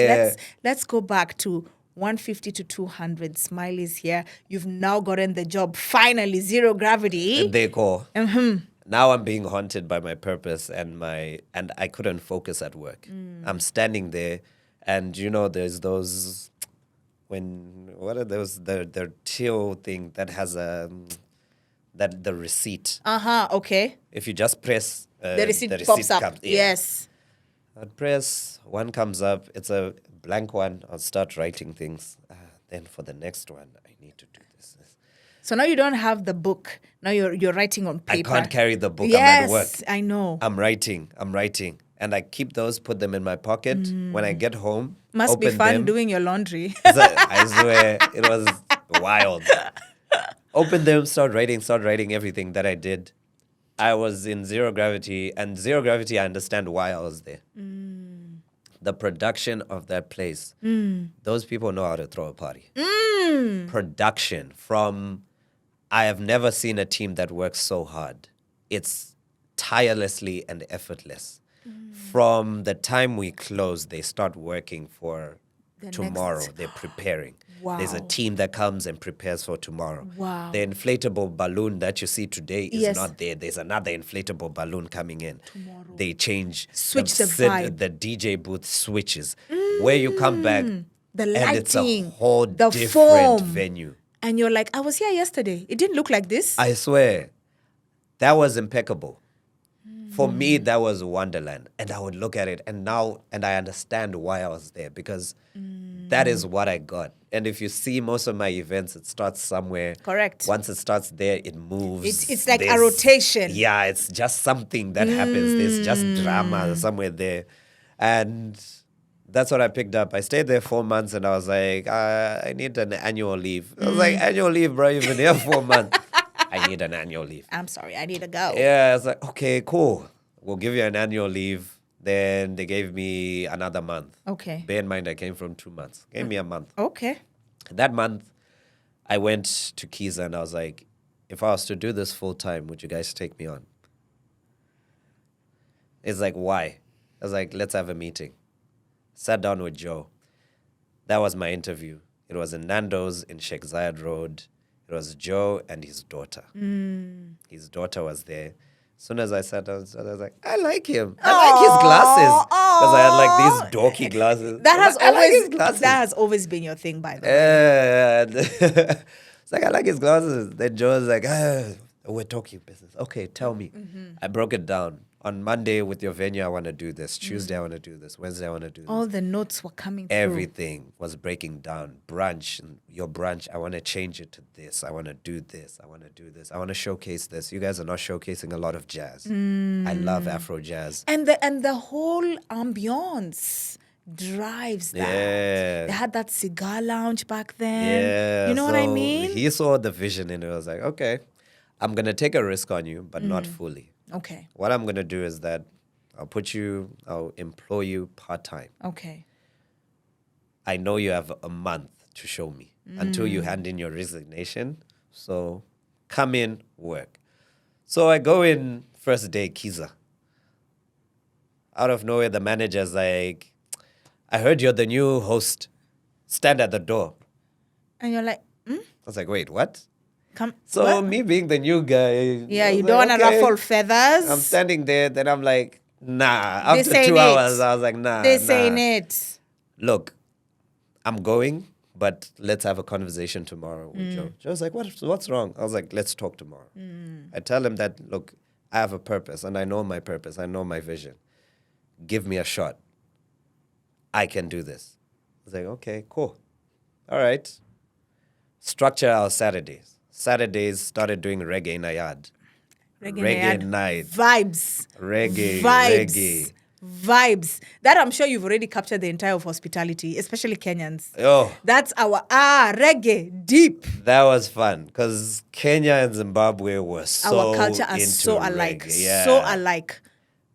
let's go back to 150 to 200. Smiley's here. You've now gotten the job. Finally, zero gravity. They go. Now I'm being haunted by my purpose and I couldn't focus at work. I'm standing there, and you know, there's those what are those the till thing that has the receipt. Okay. If you just press the receipt pops up. Comes, Yes. I'd press, one comes up, it's a blank one, I'll start writing things. Then for the next one, I need to do this. So now you don't have the book. Now you're writing on paper. I can't carry the book, yes, I'm at work. I know. I'm writing. And I keep those, put them in my pocket. When I get home, Must be open fun them. doing your laundry. I swear, it was wild. Open them, start writing everything that I did. I was in zero gravity, and zero gravity, I understand why I was there. The production of that place, those people know how to throw a party. Production I have never seen a team that works so hard. It's tirelessly and effortless. From the time we close, they start working for tomorrow. They're preparing. Wow. There's a team that comes and prepares for tomorrow. Wow. The inflatable balloon that you see today is Yes. not there. There's another inflatable balloon coming in. Tomorrow. They change. Switch the vibe. The DJ booth switches. Where you come back, The and it's lighting, a whole the different foam. venue. And you're like, I was here yesterday. It didn't look like this. I swear, that was impeccable. For me, that was Wonderland. And I would look at it and I understand why I was there, because that is what I got. And if you see most of my events, it starts somewhere. Correct. Once it starts there, it moves. It's like a rotation. Yeah, it's just something that happens. There's just drama somewhere there. And that's what I picked up. I stayed there 4 months and I was like, I need an annual leave. I was like, annual leave, bro? You've been here 4 months. I need an annual leave. I'm sorry, I need to go. Yeah, I was like, okay, cool. We'll give you an annual leave. Then they gave me another month. Okay. Bear in mind, I came from 2 months. Gave me a month. Okay. That month, I went to Kiza and I was like, if I was to do this full time, would you guys take me on? It's like, why? I was like, let's have a meeting. Sat down with Joe. That was my interview. It was in Nando's in Sheikh Zayed Road. It was Joe and his daughter. His daughter was there. As soon as I sat down, I was like, I like him. I like his glasses. Because I had like these dorky glasses. That has always been your thing, by the way. Yeah. It's like, I like his glasses. Then Joe was like, we're talking business. Okay, tell me. I broke it down. On Monday with your venue, I want to do this. Tuesday, I want to do this. Wednesday, I want to do this. All the notes were coming through. Everything was breaking down. Brunch, your brunch, I want to change it to this. I want to do this. I want to do this. I want to showcase this. You guys are not showcasing a lot of jazz. I love Afro jazz. And the whole ambiance drives that. Yeah. They had that cigar lounge back then. Yeah. You know what I mean? He saw the vision and it was like, okay, I'm going to take a risk on you, but not fully. Okay. What I'm going to do is that I'll employ you part-time. Okay. I know you have a month to show me until you hand in your resignation. So come in, work. So I go in first day, Kiza. Out of nowhere, the manager's like, I heard you're the new host. Stand at the door. And you're like, I was like, wait, what? come. So what? me being the new guy. Yeah, I you was don't like, want to okay. ruffle feathers. I'm standing there, then I'm like, nah. They After saying 2 it. hours, I was like, nah. They're nah. saying it. Look, I'm going, but let's have a conversation tomorrow with Joe. Joe's like, what's wrong? I was like, let's talk tomorrow. I tell him that, look, I have a purpose, and I know my purpose. I know my vision. Give me a shot. I can do this. I was like, okay, cool. All right. Structure our Saturdays. Saturdays started doing reggae in a yard. Reggae night. Vibes. Reggae. Vibes. That I'm sure you've already captured the entire of hospitality, especially Kenyans. Oh, That's our reggae deep. that was fun because Kenya and Zimbabwe were so Our culture are into so alike. reggae. Yeah. So alike.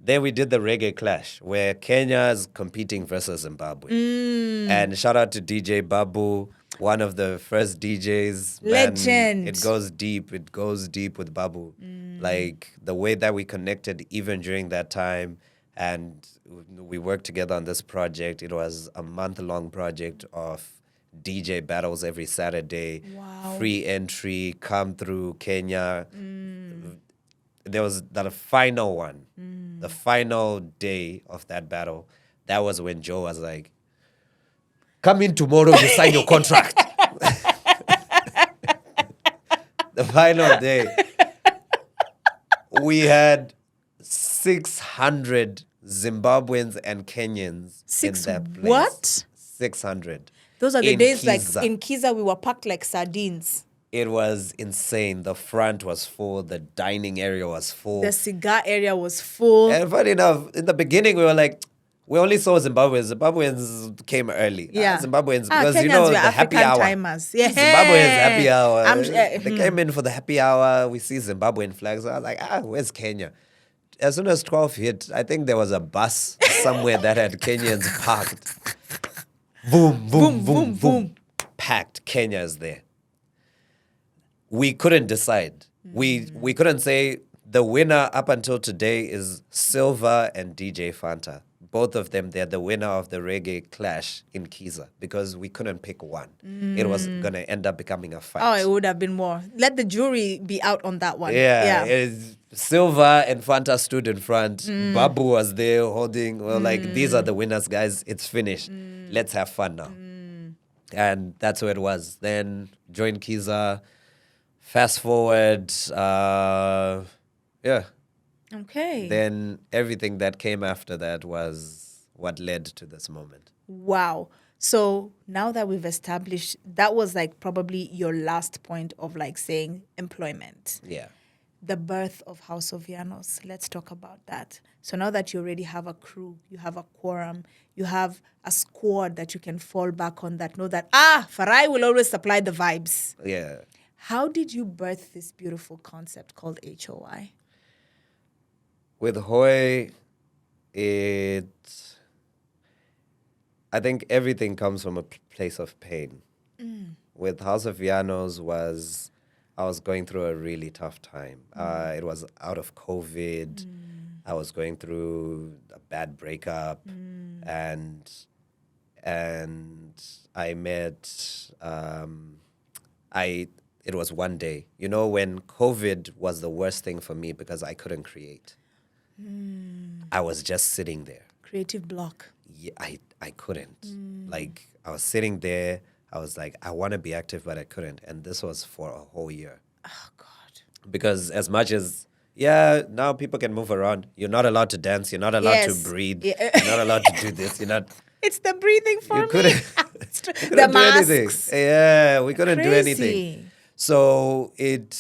Then we did the reggae clash where Kenya is competing versus Zimbabwe. And shout out to DJ Babu, one of the first DJs. Legend. Man, it goes deep. It goes deep with Babu. Like the way that we connected even during that time. And we worked together on this project. It was a month-long project of DJ battles every Saturday. Wow. Free entry, come through Kenya. There was the final one, the final day of that battle. That was when Joe was like, come in tomorrow, you sign your contract. The final day. We had 600 Zimbabweans and Kenyans in that place. What? 600. Those are the In days Kiza. like in Kiza we were packed like sardines. It was insane. The front was full. The dining area was full. The cigar area was full. And funny enough, in the beginning, we were like, we only saw Zimbabweans. Zimbabweans came early. Yeah. Zimbabweans, because Kenyans you know were the happy African hour. timers. Yeah. Zimbabweans happy hour. I'm They came in for the happy hour. We see Zimbabwean flags. I was like, where's Kenya? As soon as 12 hit, I think there was a bus somewhere that had Kenyans parked. Boom, boom, boom, boom. Packed. Kenya's there. We couldn't decide. We couldn't say the winner up until today is Silva and DJ Fanta. Both of them, they're the winner of the reggae clash in Kiza because we couldn't pick one. It was going to end up becoming a fight. Oh, it would have been more. Let the jury be out on that one. Yeah. Silva and Fanta stood in front. Babu was there holding, like, these are the winners, guys. It's finished. Let's have fun now. And that's where it was. Then joined Kiza. Fast forward, yeah. Okay. Then everything that came after that was what led to this moment. Wow. So now that we've established, that was like probably your last point of like saying employment. Yeah. the birth of House of Yanos. Let's talk about that. So now that you already have a crew, you have a quorum, you have a squad that you can fall back on that know that, Farai will always supply the vibes. Yeah. How did you birth this beautiful concept called HOY? With Hoy, I think everything comes from a place of pain. With House of Yanos I was going through a really tough time. It was out of COVID. I was going through a bad breakup, and I met. It was one day. You know, when COVID was the worst thing for me because I couldn't create. I was just sitting there. Creative block. Yeah, I couldn't. Like, I was sitting there. I was like, I want to be active, but I couldn't. And this was for a whole year. Oh, God. Because as much as, yeah, now people can move around. You're not allowed to dance. You're not allowed to Yes. breathe. Yeah. You're not allowed to do this. You're not. It's the breathing for You me. couldn't, you The couldn't do anything. masks. Yeah, we couldn't do anything. Crazy. So it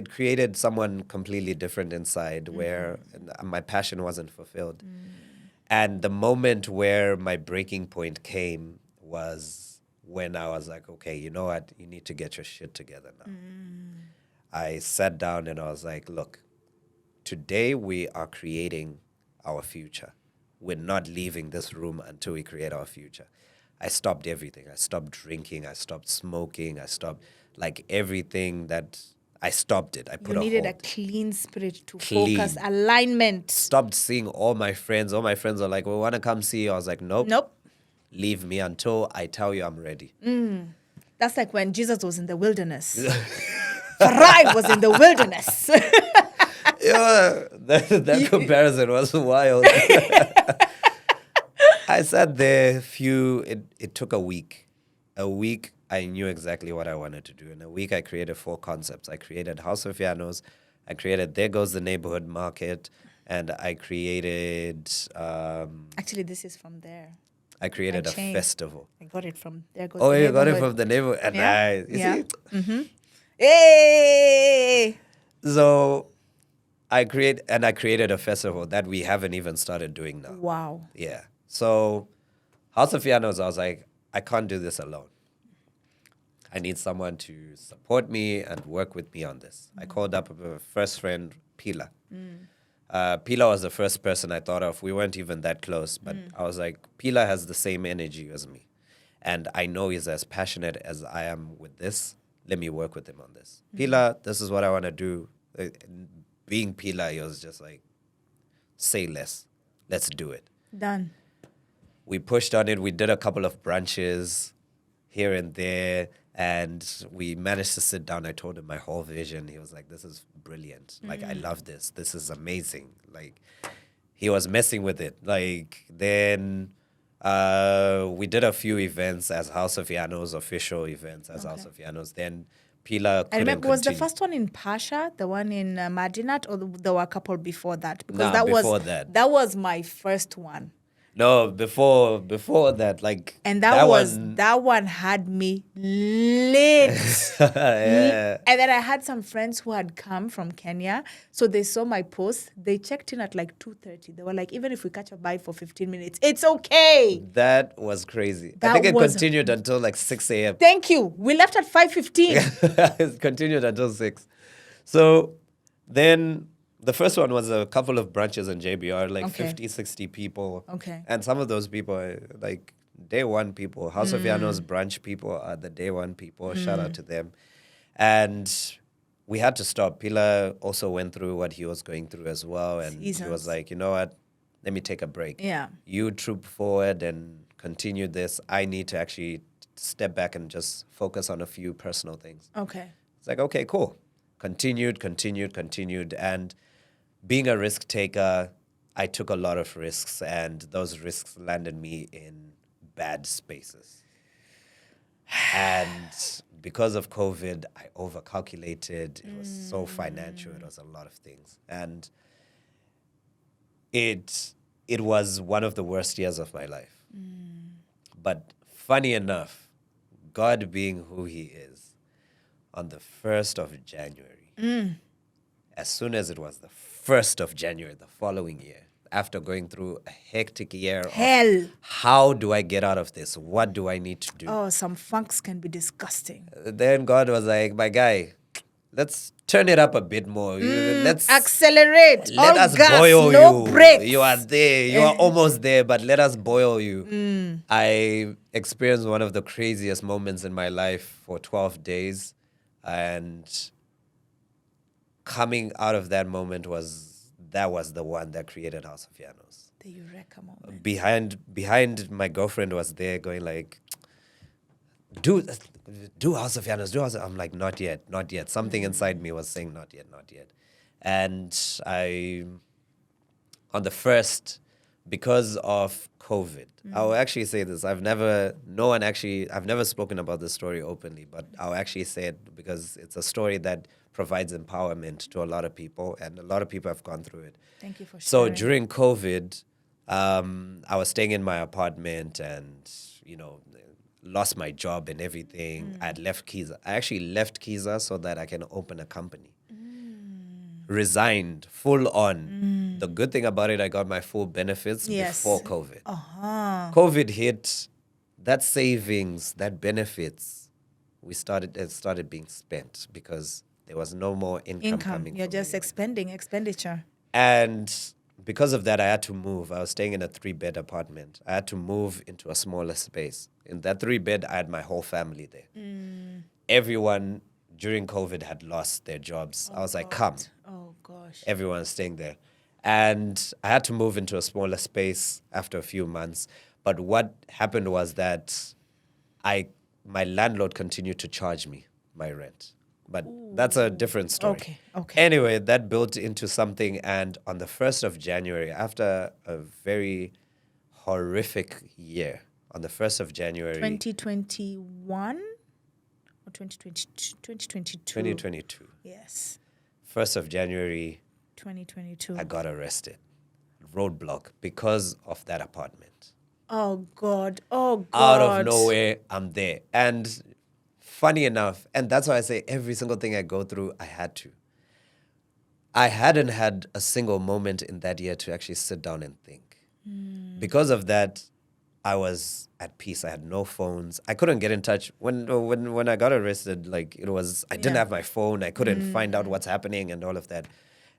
created someone completely different inside where my passion wasn't fulfilled. And the moment where my breaking point came was when I was like, okay, you know what? You need to get your shit together now. I sat down and I was like, look, today we are creating our future. We're not leaving this room until we create our future. I stopped everything. I stopped drinking. I stopped smoking. I stopped, like, everything that I stopped it. I put You a needed a hold. clean spirit to Clean. focus, alignment. Stopped seeing all my friends. All my friends were like, we want to come see you. I was like, nope. Nope. Leave me until I tell you I'm ready. That's like when Jesus was in the wilderness. Farai was in the wilderness. Yeah, that comparison was wild. I sat there it took a week. A week, I knew exactly what I wanted to do. In a week, I created 4 concepts. I created House of Yanos. I created There Goes the Neighborhood Market. And I created... Actually, this is from there. I created a chain. festival. I got it from there. Goes Oh, the you got it neighborhood. from the neighborhood. And Yeah. you see? Hey! So I created a festival that we haven't even started doing now. Wow. Yeah. So House of Yanos, I was like, I can't do this alone. I need someone to support me and work with me on this. I called up a first friend, Pila. Pila was the first person I thought of. We weren't even that close, but I was like, Pila has the same energy as me. And I know he's as passionate as I am with this. Let me work with him on this. Pila, this is what I want to do. Being Pila, he was just like, say less. Let's do it. Done. We pushed on it. We did a couple of brunches here and there, and we managed to sit down. I told him my whole vision. He was like, this is brilliant. Like, I love this. This is amazing. Like, he was messing with it. Like, then we did a few events as House of Yanos, official events as House of Yanos. Then Pila couldn't I remember, was the continue. first one in Pasha, the one in Madinat, or there were a couple before that? Because Nah, before that. That was my first one. No, before that, like... And that one had me lit. Yeah. And then I had some friends who had come from Kenya. So they saw my post. They checked in at like 2:30. They were like, even if we catch a bite for 15 minutes, it's okay. That was crazy. I That think it was- continued until like 6 a.m. Thank you. We left at 5:15. It continued until 6. So then the first one was a couple of brunches in JBR, like Okay. 50, 60 people. Okay. And some of those people are like day one people. House of Yanos brunch people are the day one people. Shout out to them. And we had to stop. Pila also went through what he was going through as well. And he Seasons. was like, you know what? Let me take a break. Yeah. You troop forward and continue this. I need to actually step back and just focus on a few personal things. Okay. It's like, okay, cool. Continued. And being a risk taker, I took a lot of risks, and those risks landed me in bad spaces. And because of COVID, I overcalculated. It was so financial. It was a lot of things. And it was one of the worst years of my life. But funny enough, God being who he is, on the 1st of January, As soon as it was the 1st of January, the following year, after going through a hectic year Hell. of how do I get out of this? What do I need to do? Oh, some funks can be disgusting. Then God was like, my guy, let's turn it up a bit more. Let's Accelerate. let All us gas, boil no you. brakes. You are there. You are almost there, but let us boil you. I experienced one of the craziest moments in my life for 12 days. And coming out of that moment was the one that created House of Yanos. The Eureka moment. Behind my girlfriend was there going like, do House of Yanos, do House of... I'm like, not yet. Something inside me was saying not yet. And on the first, because of COVID, I'll actually say this. I've never spoken about this story openly, but I'll actually say it because it's a story that provides empowerment to a lot of people, and a lot of people have gone through it. Thank you for sharing. So during COVID, I was staying in my apartment and, lost my job and everything. I had left Kiza. I actually left Kiza so that I can open a company. Resigned full on. The good thing about it, I got my full benefits before COVID. COVID hit, that savings, that benefits, it started being spent because there was no more income coming. You're just expending expenditure. And because of that, I had to move. I was staying in a 3-bed apartment. I had to move into a smaller space. In that 3-bed, I had my whole family there. Everyone during COVID had lost their jobs. I was like, come. Oh, gosh. Everyone's staying there. And I had to move into a smaller space after a few months. But what happened was that my landlord continued to charge me my rent. But that's a different story. Okay. Anyway, that built into something. And on the 1st of January, after a very horrific year, on the 1st of January... 2021 or 2022? 2022. Yes. 1st of January... 2022. I got arrested. Roadblock because of that apartment. Oh, God. Out of nowhere, I'm there. And funny enough, and that's why I say every single thing I go through, I had to. I hadn't had a single moment in that year to actually sit down and think. Because of that, I was at peace. I had no phones. I couldn't get in touch. When I got arrested, I didn't have my phone. I couldn't find out what's happening and all of that.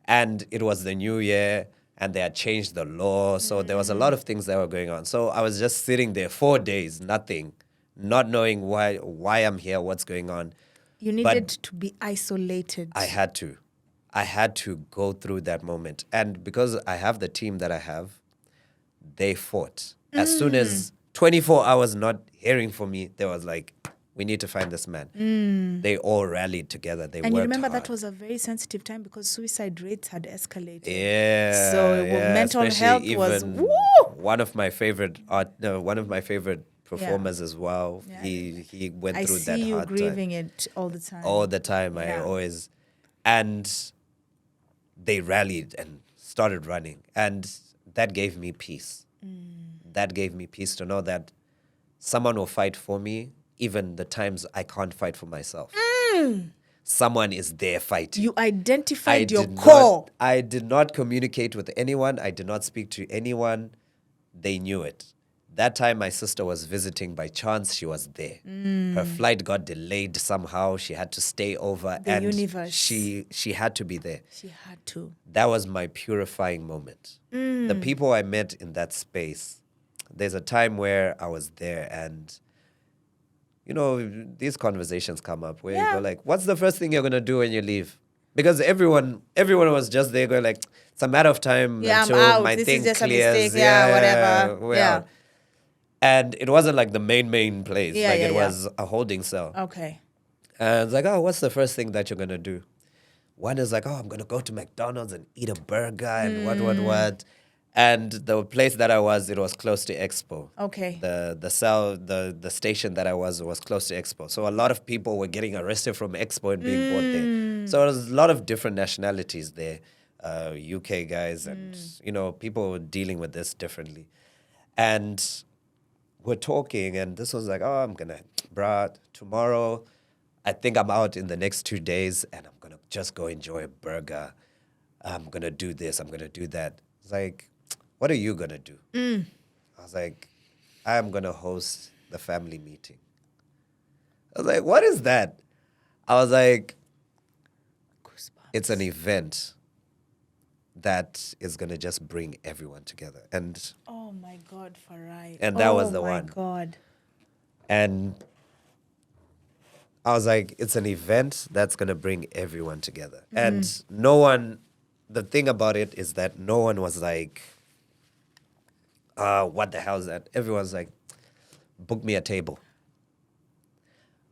And it was the new year, and they had changed the law. So there was a lot of things that were going on. So I was just sitting there 4 days, nothing, not knowing why I'm here, what's going on. You needed to be isolated. I had to go through that moment. And because I have the team that I have, they fought. As soon as 24 hours not hearing from me, they was like, we need to find this man. They all rallied together. They and worked you remember hard. that was a very sensitive time because suicide rates had escalated. Yeah. So mental health was one of my favorite performers as well. Yeah. He went through that hard time. I see you grieving it all the time. All the time. Yeah. I always, and they rallied and started running, and that gave me peace. That gave me peace to know that someone will fight for me, even the times I can't fight for myself. Someone is there fighting. You identified your core. I did not communicate with anyone. I did not speak to anyone. They knew it. That time my sister was visiting by chance. She was there. Her flight got delayed somehow. She had to stay over. The universe. She had to be there. She had to. That was my purifying moment. The people I met in that space, there's a time where I was there and, these conversations come up where you go like, what's the first thing you're going to do when you leave? Because everyone was just there going like, it's a matter of time until I'm out. my This thing is just clears. a mistake. Whatever. We're out. And it wasn't like the main place. It was a holding cell. Okay. And it's like, oh, what's the first thing that you're going to do? One is like, oh, I'm going to go to McDonald's and eat a burger and what. And the place that I was, it was close to Expo. Okay. The station that I was close to Expo. So a lot of people were getting arrested from Expo and being brought there. So there was a lot of different nationalities there, UK guys, and people were dealing with this differently. And we're talking, and this was like, oh, tomorrow, I think I'm out in the next 2 days, and I'm gonna just go enjoy a burger. I'm going to do this. I'm going to do that. It's like, what are you going to do? I was like, I'm going to host the family meeting. I was like, what is that? I was like, it's an event that is going to just bring everyone together. And Oh my God, Farai. And that was the one. Oh one. my God. And I was like, it's an event that's going to bring everyone together. And no one, the thing about it is that no one was like, what the hell is that? Everyone's like, book me a table.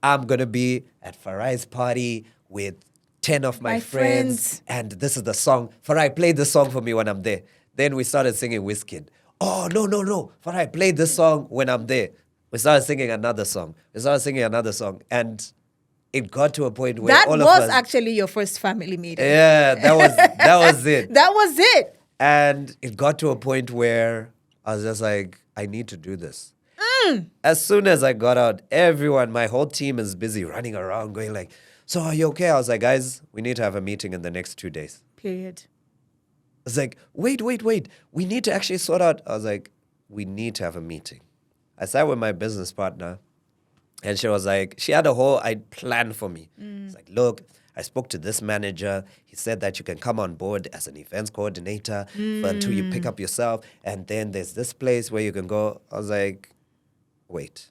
I'm going to be at Farai's party with 10 of my friends. And this is the song. Farai, play this song for me when I'm there. Then we started singing Wizkid. Oh, no. Farai, play this song when I'm there. We started singing another song. And it got to a point where That all was of us... actually your first family meeting. Yeah, that was it. That was it. And it got to a point where I was just like, I need to do this. As soon as I got out, everyone, my whole team is busy running around going like, so are you okay? I was like, guys, we need to have a meeting in the next 2 days. Period. It's like, wait. We need to actually sort out. I was like, we need to have a meeting. I sat with my business partner and she was like, she had a whole plan for me. It's like, look, I spoke to this manager. He said that you can come on board as an events coordinator until you pick up yourself. And then there's this place where you can go. I was like, wait,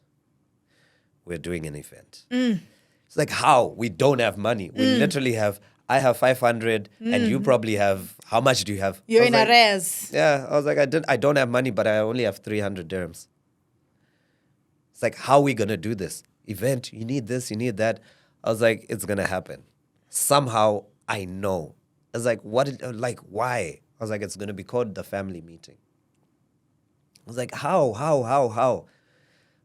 we're doing an event. It's like, how? We don't have money. We literally have, I have 500 and you probably have, how much do you have? You're I was in like, arrears. Yeah, I was like, I don't have money, but I only have 300 dirhams. It's like, how are we going to do this? Event, you need this, you need that. I was like, it's going to happen. Somehow, I know. I was like, why? I was like, it's going to be called the family meeting. I was like, how?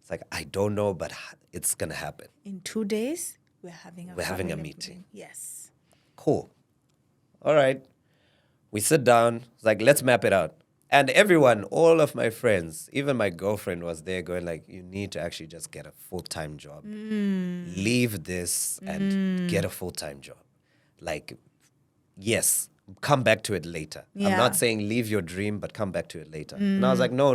It's like, I don't know, but it's going to happen. In 2 days, we're having a meeting. meeting. Yes. Cool. All right. We sit down. It's like, let's map it out. And everyone, all of my friends, even my girlfriend was there going like, you need to actually just get a full-time job. Leave this and get a full-time job. Like, yes, come back to it later. Yeah. I'm not saying leave your dream, but come back to it later. And I was like, no.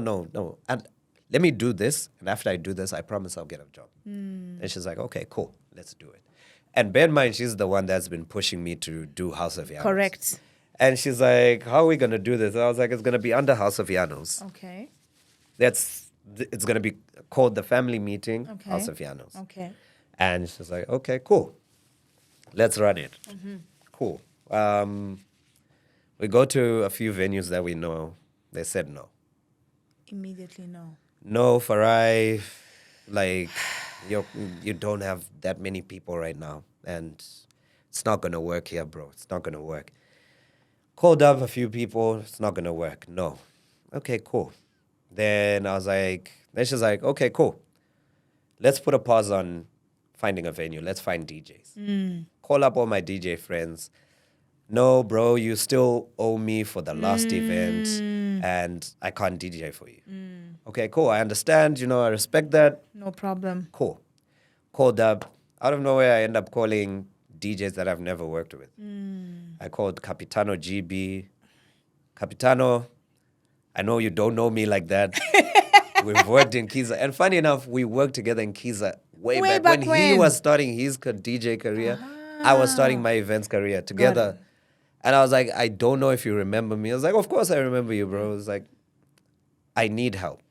And let me do this. And after I do this, I promise I'll get a job. And she's like, okay, cool. Let's do it. And bear in mind, she's the one that's been pushing me to do House of Yanos. Correct. And she's like, how are we going to do this? And I was like, it's going to be under House of Yanos. Okay. It's going to be called the family meeting, Okay. House of Yanos. Okay. And she's like, okay, cool. Let's run it. Cool. We go to a few venues that we know. They said no. Immediately no. No, Farai, like, you don't have that many people right now. And it's not going to work here, bro. It's not going to work. Called up a few people. It's not going to work. No. Okay, cool. Then she's like, okay, cool. Let's put a pause on finding a venue. Let's find DJs. Call up all my DJ friends. No, bro, you still owe me for the last event and I can't DJ for you. Okay, cool. I understand. I respect that. No problem. Cool. Called up. Out of nowhere, I end up calling DJs that I've never worked with. I called Capitano GB. Capitano, I know you don't know me like that. We've worked in Kiza. And funny enough, we worked together in Kiza way back when he was starting his DJ career. I was starting my events career together. And I was like, I don't know if you remember me. I was like, of course I remember you, bro. I was like, I need help.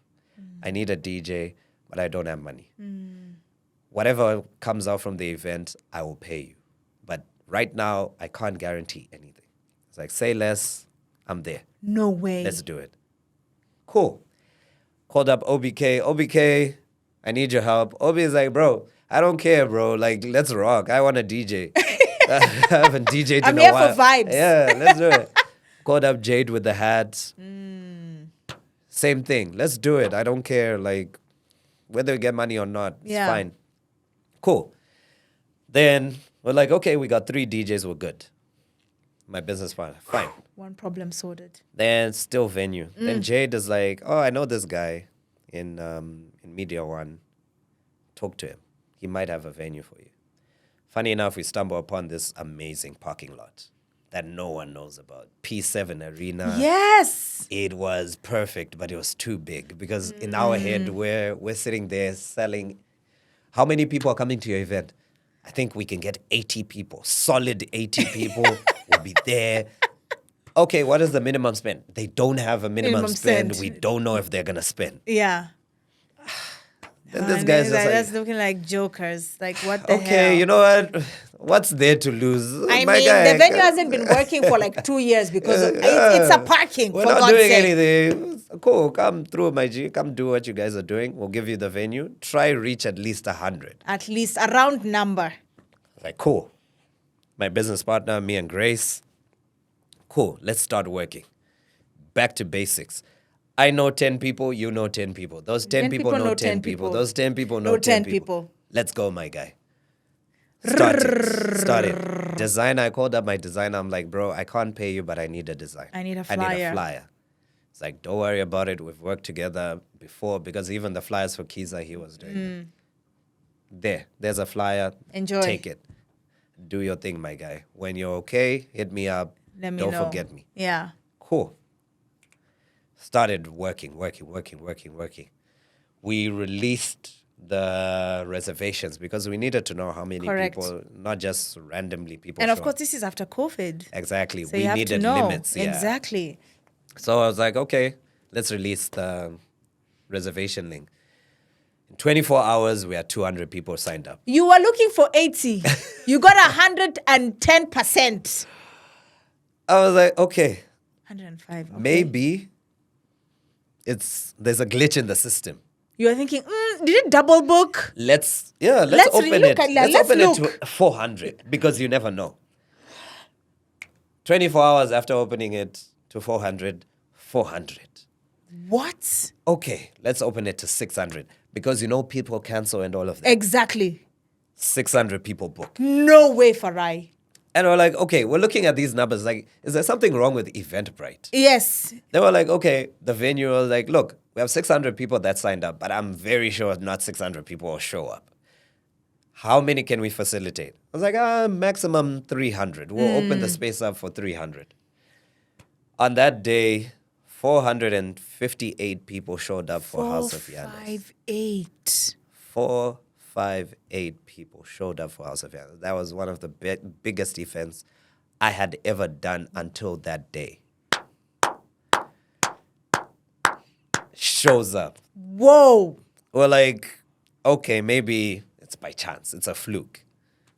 I need a DJ, but I don't have money. Whatever comes out from the event, I will pay you. But right now, I can't guarantee anything. It's like, say less, I'm there. No way. Let's do it. Cool. Called up OBK. OBK, I need your help. Obi is like, bro, I don't care, bro. Like, let's rock. I want a DJ. I haven't DJed I'm in a here while. for vibes. Yeah, let's do it. Called up Jade with the hat. Same thing. Let's do it. I don't care, like, whether we get money or not. It's fine. Cool. Then we're like, okay, we got 3 DJs. We're good. My business partner, fine. One problem sorted. Then still venue. Then Jade is like, oh, I know this guy in Media One. Talk to him. He might have a venue for you. Funny enough, we stumble upon this amazing parking lot that no one knows about. P7 Arena. Yes. It was perfect, but it was too big because in our head, we're sitting there selling. How many people are coming to your event? I think we can get 80 people, solid 80 people will be there. Okay, what is the minimum spend? They don't have a minimum spend. We don't know if they're going to spend. Yeah. Then this guy's just that's like, looking like jokers. Like, what the hell? okay, you know what? What's there to lose? I My mean, guy, the venue hasn't been working for like 2 years because it's a parking, we're for not God's doing sake. anything. Cool, come through, my G. Come do what you guys are doing. We'll give you the venue. Try reach at least 100. At least a round number. Like, cool. My business partner, me and Grace. Cool, let's start working. Back to basics. I know 10 people, you know 10 people. Those 10 people know 10 people. Those 10 people know 10 people. Let's go, my guy. Started. Designer, I called up my designer. I'm like, bro, I can't pay you, but I need a design. I need a flyer. It's like, don't worry about it. We've worked together before because even the flyers for Kiza, he was doing it. There's a flyer. Enjoy. Take it. Do your thing, my guy. When you're okay, hit me up. Let me don't know. forget me. Yeah. Cool. Started working. We released the reservations because we needed to know how many people, not just randomly people. And of course, this is after COVID. Exactly. So we you have needed to know. limits. Yeah. Exactly. So I was like, okay, let's release the reservation link. In 24 hours, we had 200 people signed up. You were looking for 80. You got 110%. I was like, okay. 105. Okay. Maybe there's a glitch in the system. You are thinking, did it double book? Let's open it. Let's open it to 400 because you never know. 24 hours after opening it to 400. What? Okay, let's open it to 600 because people cancel and all of that. Exactly. 600 people book. No way, Farai. And we're like, okay, we're looking at these numbers. Like, is there something wrong with Eventbrite? Yes. They were like, okay, the venue was like, look, we have 600 people that signed up, but I'm very sure not 600 people will show up. How many can we facilitate? I was like, maximum 300. We'll open the space up for 300. On that day, 458 people showed up for House of Yanos. 458 people showed up for House of Yanos. That was one of the biggest events I had ever done until that day. Shows up. Whoa. We're like, okay, maybe it's by chance. It's a fluke.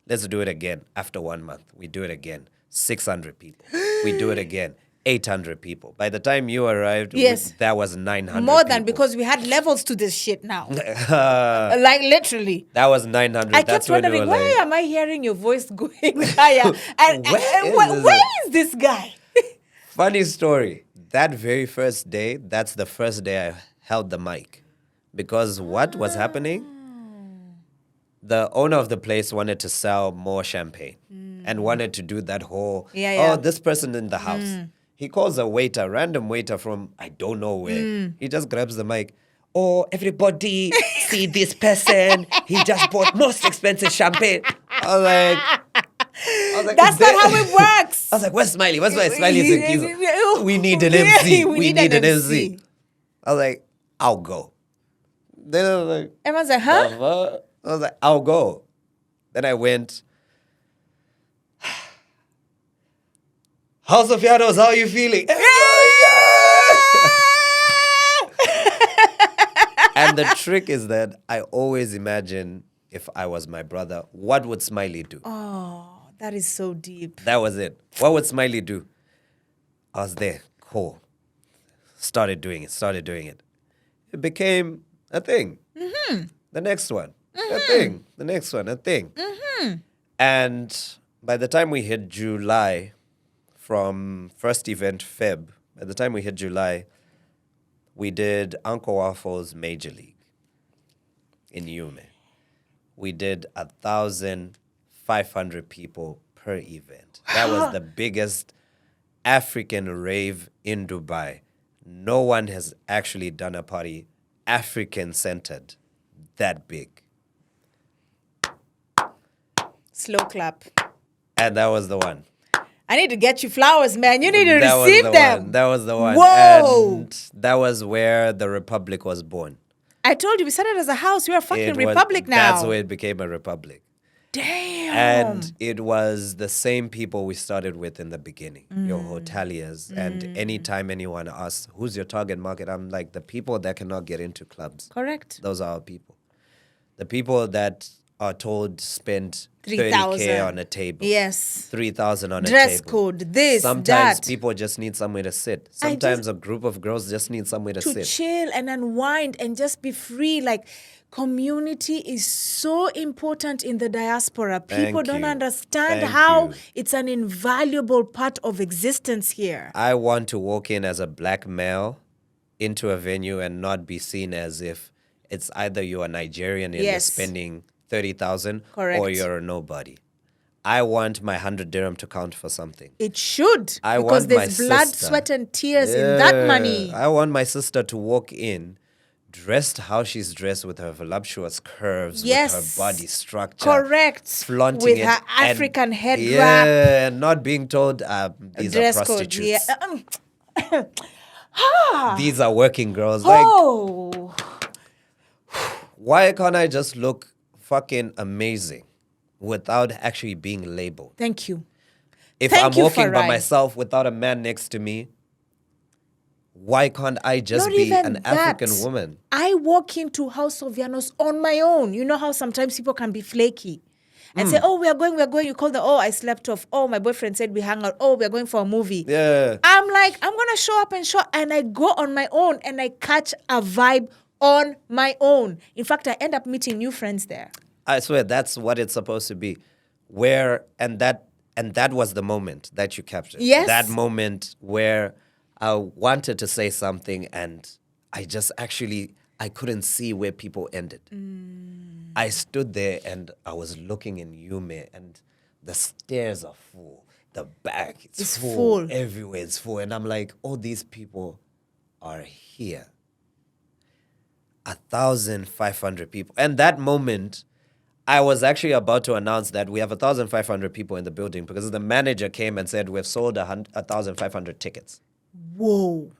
Let's do it again. After 1 month, we do it again. 600 people. We do it again. 800 people. By the time you arrived, yes, that was 900 more people. than, because we had levels to this shit now. Like, literally. That was 900. I kept wondering, why am I hearing your voice going higher? And where is this guy? Funny story. That very first day, that's the first day I held the mic. Because what was happening? The owner of the place wanted to sell more champagne and wanted to do that whole, this person in the house. He calls a waiter, random waiter from I don't know where. He just grabs the mic. Oh, everybody, see this person. He just bought most expensive champagne. I was like, that's not how it works. I was like, where's Smiley? Where's my Smiley's in Kiza? We need an MC. We need an MC. I was like, I'll go. Then I was like, everyone's like, huh? I was like, I'll go. Then I went. House of Yanos, how are you feeling? And the trick is that I always imagine if I was my brother, what would Smiley do? Oh, that is so deep. That was it. What would Smiley do? I was there. Cool. Started doing it. It became a thing. Mm-hmm. The next one. A thing. The next one. A thing. Mm-hmm. And by the time we hit July, from first event Feb, by the time we hit July, we did Uncle Waffle's Major League in Yume. We did 1,500 people per event. That was the biggest African rave in Dubai. No one has actually done a party African-centered that big. Slow clap. And that was the one. I need to get you flowers, man. You need to That was receive the them. one. That was the one. Whoa. And that was where the Republic was born. I told you, we started as a house. We're a fucking It was- republic now. That's where it became a republic. Damn. And it was the same people we started with in the beginning, your hoteliers. And anytime anyone asks, who's your target market? I'm like, the people that cannot get into clubs. Correct. Those are our people. The people that are told spend 3,000 30K on a table. Yes. 3,000 on a Dress table. code, this, Sometimes that. people just need somewhere to sit. Sometimes a group of girls just need somewhere to To sit. chill and unwind and just be free. Like, community is so important in the diaspora. People Thank don't you. understand Thank how you. it's an invaluable part of existence here. I want to walk in as a black male into a venue and not be seen as if it's either you're a Nigerian and you're Yes. spending 30,000 Correct. or you're a nobody. I want my 100 dirham to count for something. It should. I because want my there's blood, sister- sweat, and tears in that money. I want my sister to walk in dressed how she's dressed with her voluptuous curves, Yes. with her body structure. Correct. Flaunting With it her and- African head yeah, wrap. and not being told these Dress are code. prostitutes. Yeah. These are working girls. Like, Oh. why can't I just look fucking amazing without actually being labeled? Thank you. If Thank I'm you, walking by Farai. myself without a man next to me, why can't I just Not be even an that. African woman? I walk into House of Yanos on my own. You know how sometimes people can be flaky and say, oh, we are going. You call the, oh, I slept off. Oh, my boyfriend said we hang out. Oh, we are going for a movie. Yeah. I'm like, I'm going to show up and I go on my own and I catch a vibe on my own. In fact, I end up meeting new friends there. I swear that's what it's supposed to be. And that was the moment that you captured. Yes. That moment where I wanted to say something and I couldn't see where people ended. I stood there and I was looking in Yume and the stairs are full. The back It's full. full. Everywhere it's full. And I'm like, all these people are here. 1,500 people. And that moment, I was actually about to announce that we have 1,500 people in the building because the manager came and said we've sold 1,500 tickets. Whoa.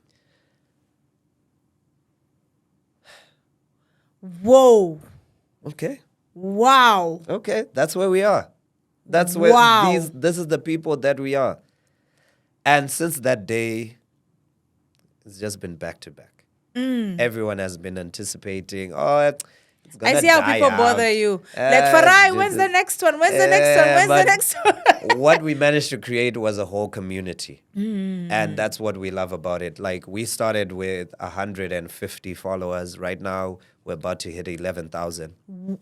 Whoa. Okay. Wow. Okay. That's where we are. That's where Wow. this is the people that we are. And since that day, it's just been back to back. Everyone has been anticipating, it's gonna I see how die people bother out. you. Like, Farai, when's the next one? When's the next one? When's the but next one? what we managed to create was a whole community. And that's what we love about it. Like, we started with 150 followers. Right now, we're about to hit 11,000. I'm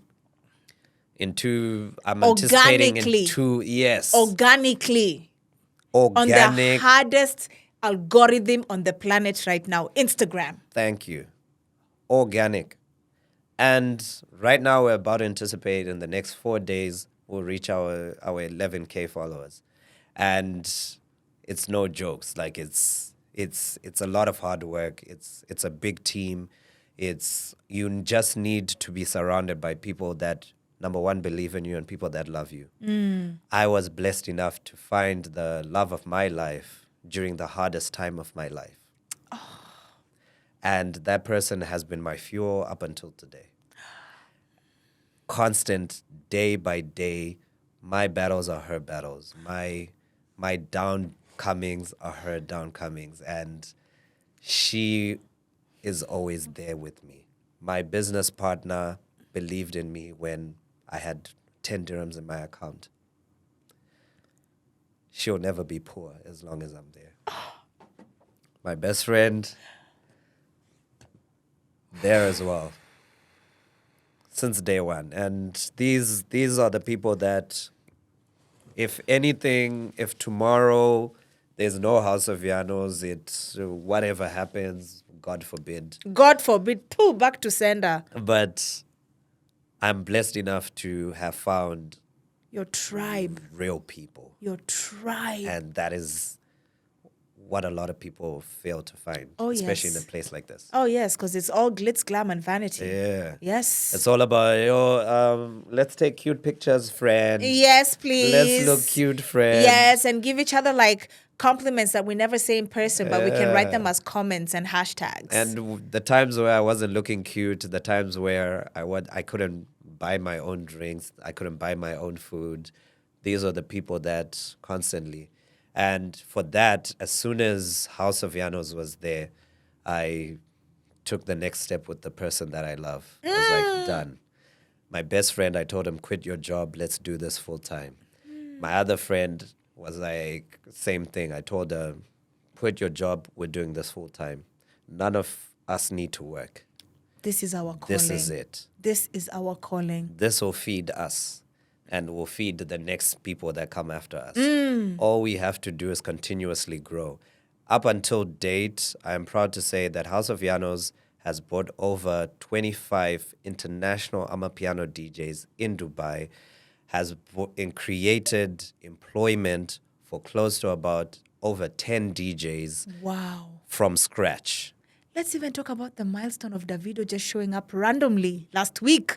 anticipating Organically. in 2 years. Organically. On the Organic. hardest algorithm on the planet right now, Instagram. Thank you. Organic. And right now we're about to anticipate in the next 4 days we'll reach our 11K followers. And it's no jokes. Like it's a lot of hard work. It's a big team. You just need to be surrounded by people that, number one, believe in you and people that love you. I was blessed enough to find the love of my life during the hardest time of my life. And that person has been my fuel up until today. Constant, day by day, my battles are her battles. My downcomings are her downcomings. And she is always there with me. My business partner believed in me when I had 10 dirhams in my account. She'll never be poor as long as I'm there. My best friend, there as well. Since day one. And these are the people that, if anything, if tomorrow there's no House of Yanos, it's whatever happens, God forbid. God forbid. Pooh, back to sender. But I'm blessed enough to have found Your tribe. real people. Your tribe. And that is what a lot of people fail to find, Oh, especially in yes. a place like this. Oh, yes, because it's all glitz, glam, and vanity. Yeah. Yes. It's all about, let's take cute pictures, friend. Yes, please. Let's look cute, friend. Yes, and give each other like compliments that we never say in person, but we can write them as comments and hashtags. And the times where I wasn't looking cute, the times where I couldn't buy my own drinks, I couldn't buy my own food, these are the people that constantly. And for that, as soon as House of Yanos was there, I took the next step with the person that I love. I was like, done. My best friend, I told him, quit your job, let's do this full time. My other friend was like, same thing. I told her, quit your job, we're doing this full time. None of us need to work. This is our calling. This is it. This is our calling. This will feed us and will feed the next people that come after us. All we have to do is continuously grow. Up until date, I am proud to say that House of Yanos has brought over 25 international Amapiano DJs in Dubai, has created employment for close to about over 10 DJs Wow. from scratch. Let's even talk about the milestone of Davido just showing up randomly last week.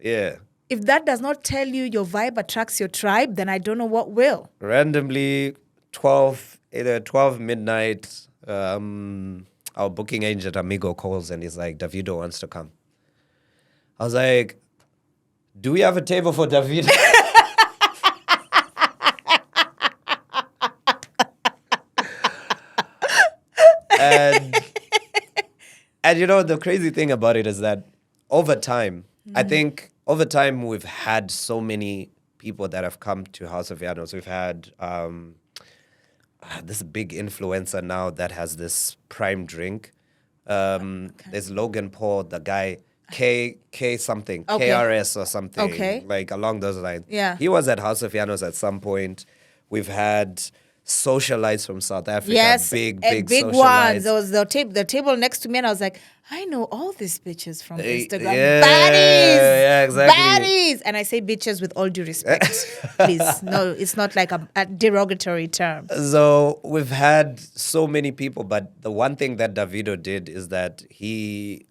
Yeah. If that does not tell you your vibe attracts your tribe, then I don't know what will. Randomly, 12 midnight, our booking agent, Amigo, calls and he's like, Davido wants to come. I was like, do we have a table for Davido? And you know, the crazy thing about it is that over time, I think over time we've had so many people that have come to House of Yanos. We've had this big influencer now that has this prime drink. There's Logan Paul, the guy, K something, Okay. KRS or something, Okay. like along those lines. Yeah. He was at House of Yanos at some point. We've had socialites from South Africa, Yes, big big socialites. ones. There was the table next to me, and I was like, I know all these bitches from Instagram. yeah, Baddies! yeah, exactly. Baddies! And I say bitches with all due respect. Please, no, it's not like a derogatory term. So we've had so many people, but the one thing that Davido did is that he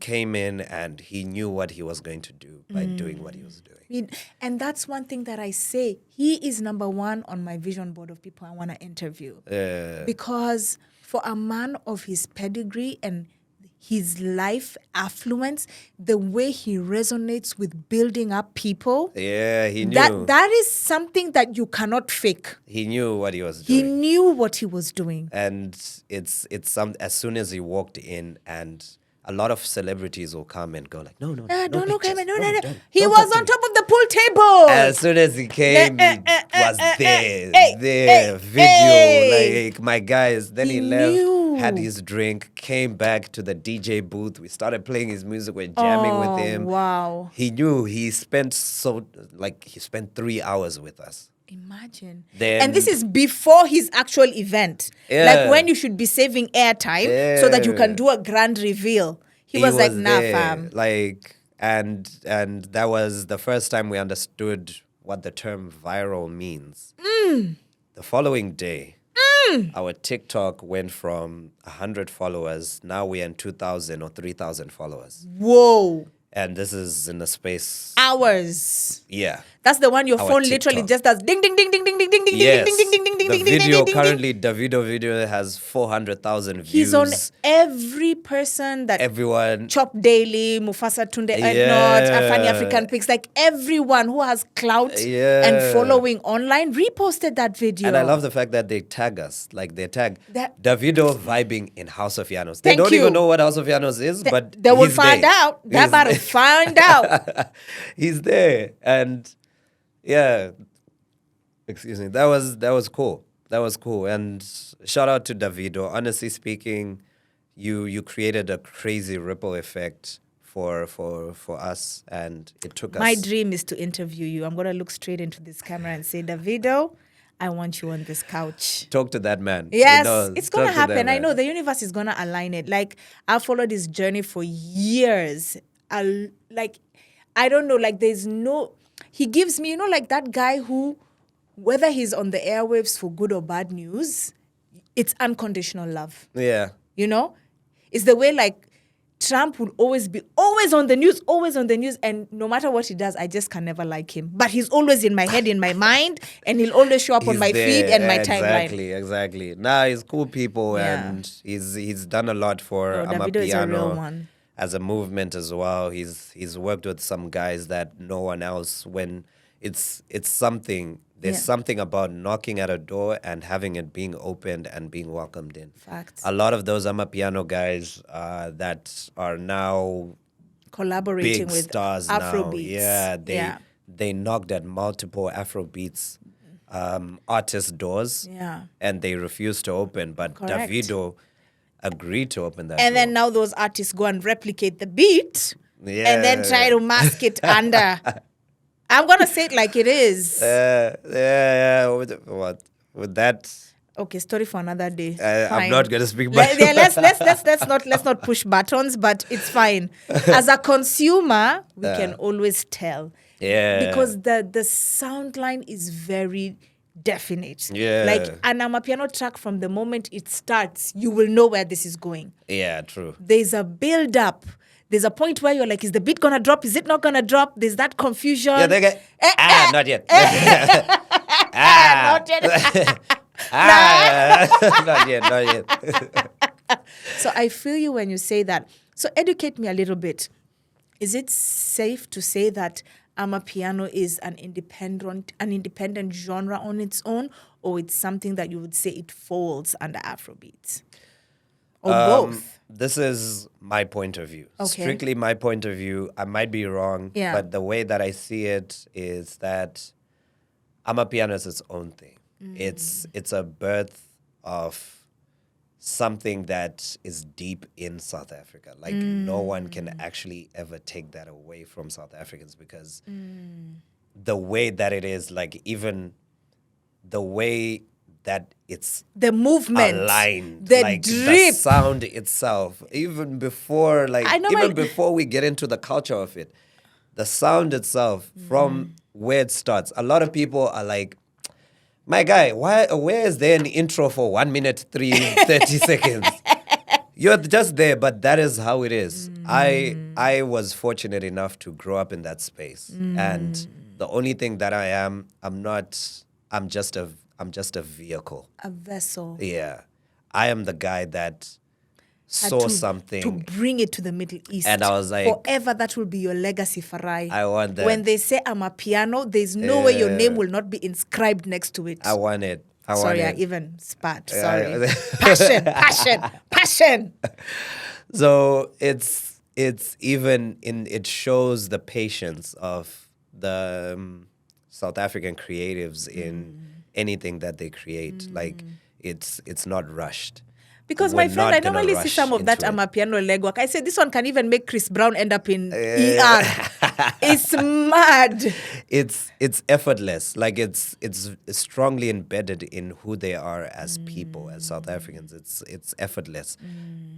came in and he knew what he was going to do by doing what he was doing. And that's one thing that I say. He is number one on my vision board of people I want to interview. Because for a man of his pedigree and his life affluence, the way he resonates with building up people, Yeah, he knew. that is something that you cannot fake. He knew what he was He doing. knew what he was doing. And it's as soon as he walked in, and a lot of celebrities will come and go like, no, Don't look at me. pictures. No. Don't He talk was to on me." top of the pool table. As soon as he came, he was there, hey, video, like my guys. Then He he left, knew. had his drink, came back to the DJ booth. We started playing his music, we're jamming with him. Wow. He knew he spent 3 hours with us. Imagine. Then- And this is before his actual event. Yeah. Like when you should be saving airtime so that you can Yeah. do a grand reveal. He was like, nah, there, fam. Like, and that was the first time we understood what the term viral means. The following day, our TikTok went from 100 followers. Now we're in 2,000 or 3,000 followers. Whoa. And this is in the space. Hours. Yeah. That's the one your Our phone literally TikTok. just does ding ding ding ding ding ding ding ding Yes. ding ding ding ding ding The ding ding video ding ding. currently, Davido video has 400,000 views. He's on every person that Everyone. Chop Daily, Mufasa Tunde Ednot, Afani African Pics, like everyone who has clout and following online reposted that video. And I love the fact that they tag us. Like they tag That- Davido vibing in House of Yanos. They Thank don't you. even know what House of Yanos is, but they will he's find there. out. They're He's about to there. find out. He's there. And yeah. Excuse me. That was cool. That was cool. And shout out to Davido. Honestly speaking, you created a crazy ripple effect for us, and it took us. My dream is to interview you. I'm going to look straight into this camera and say, Davido, I want you on this couch. Talk to that man. He Yes, knows. it's going to Talk that happen. I man. know the universe is going to align it. Like, I've followed this journey for years. I don't know, like he gives me, like that guy who, whether he's on the airwaves for good or bad news, it's unconditional love. Yeah. You know, it's the way like Trump will always be always on the news, and no matter what he does, I just can never like him. But he's always in my head, in my mind, and he'll always show up on He's my feed there. and my timeline. Exactly. Nah, he's cool people, Yeah. and he's done a lot for Oh, Davido is a real Amapiano one. as a movement as well. He's worked with some guys that no one else. When it's something. There's Yeah. something about knocking at a door and having it being opened and being welcomed in. Facts. A lot of those Amapiano guys that are now Collaborating big with stars now. Afrobeats. Yeah, they knocked at multiple Afrobeats artist doors. Yeah. And they refused to open, but Correct. Davido agreed to open that And door. then now those artists go and replicate the beat and then try to mask it under. I'm going to say it like it is. Yeah. With that, Okay, story for another day. I'm Fine. not going to speak much. Let's not push buttons, but it's fine. As a consumer, we can always tell. Yeah. Because the sound line is very definite. Yeah. Like an Amapiano track, from the moment it starts, you will know where this is going. Yeah, true. There's a build up. There's a point where you're like, is the beat gonna drop? Is it not gonna drop? There's that confusion. Yeah, they get, not yet. Not yet. Not yet. So I feel you when you say that. So educate me a little bit. Is it safe to say that Amapiano is an independent genre on its own, or it's something that you would say it falls under Afrobeats? Or both? This is my point of view. Okay. Strictly my point of view. I might be wrong, Yeah. but the way that I see it is that Amapiano is its own thing. It's a birth of something that is deep in South Africa. Like no one can actually ever take that away from South Africans, because the way that it is, like even the way that it's The movement, aligned, the like drip. the sound itself, even before before we get into the culture of it, the sound itself from where it starts. A lot of people are like, my guy, where is there an intro for 1 minute 30 seconds? You're just there, but that is how it is. I was fortunate enough to grow up in that space, and the only thing that I'm just a vehicle. A vessel. Yeah. I am the guy that Had saw to something. bring it to the Middle East. And I was like, forever that will be your legacy, Farai. I want that. When they say I'm a piano, there's no way your name will not be inscribed next to it. I want it. Sorry, I even spat. Yeah. Sorry. Passion. So it's even in, it shows the patience of the South African creatives in anything that they create. Like it's not rushed. Because We're my friend, not I gonna normally see rush some of that into it. Amapiano legwork. I say this one can even make Chris Brown end up in ER. It's mad. It's effortless. Like it's strongly embedded in who they are as people, as South Africans. It's effortless.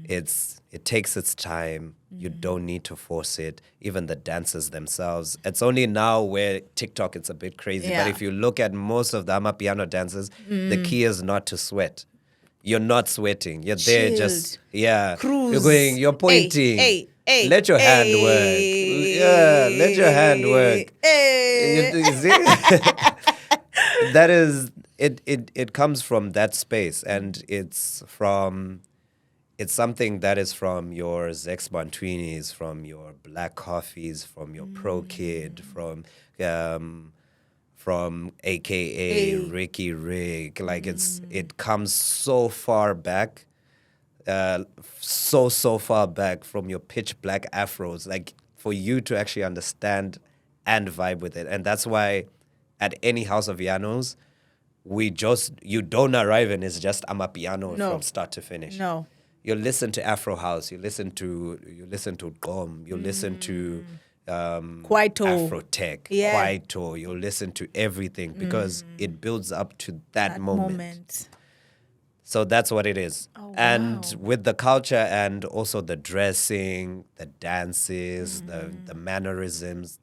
It takes its time. You don't need to force it. Even the dances themselves. It's only now where TikTok it's a bit crazy. Yeah. But if you look at most of the Amapiano dances, the key is not to sweat. You're not sweating. You're there just Cruise. You're going. You're pointing. Hey, let your hand work. Yeah, let your hand work. You see? That is it. It comes from that space, and it's something that is from your Zex Bantwinis, from your Black Coffees, from your Pro Kid, from AKA Ricky Rick. Like it comes so far back, so far back from your pitch black afros, like for you to actually understand and vibe with it. And that's why at any House of Yanos, you don't arrive and it's just Amapiano from start to finish. No. You listen to Afro House, you listen to Gom, you listen to Kwaito. Afrotech, Yeah. Kwaito. You listen to everything because it builds up to that moment. So that's what it is. Oh, and wow. with the culture and also the dressing, the dances, the mannerisms,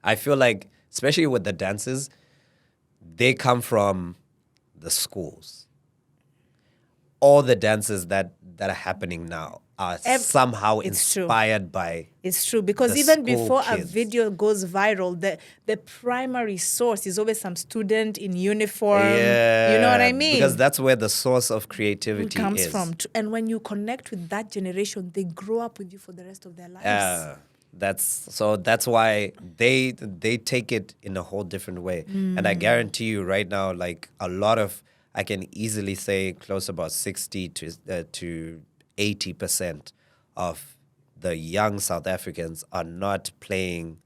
I feel like, especially with the dances, they come from the schools. all the dances that are happening now are somehow it's true. inspired by. It's true, because the even school before a kids. video goes viral, the primary source is always some student in uniform. You know what I mean? Because that's where the source of creativity comes is. from. And when you connect with that generation, they grow up with you for the rest of their lives. That's why they take it in a whole different way. And I guarantee you right now, like a lot of, I can easily say close about 60 to 80% of the young South Africans are not playing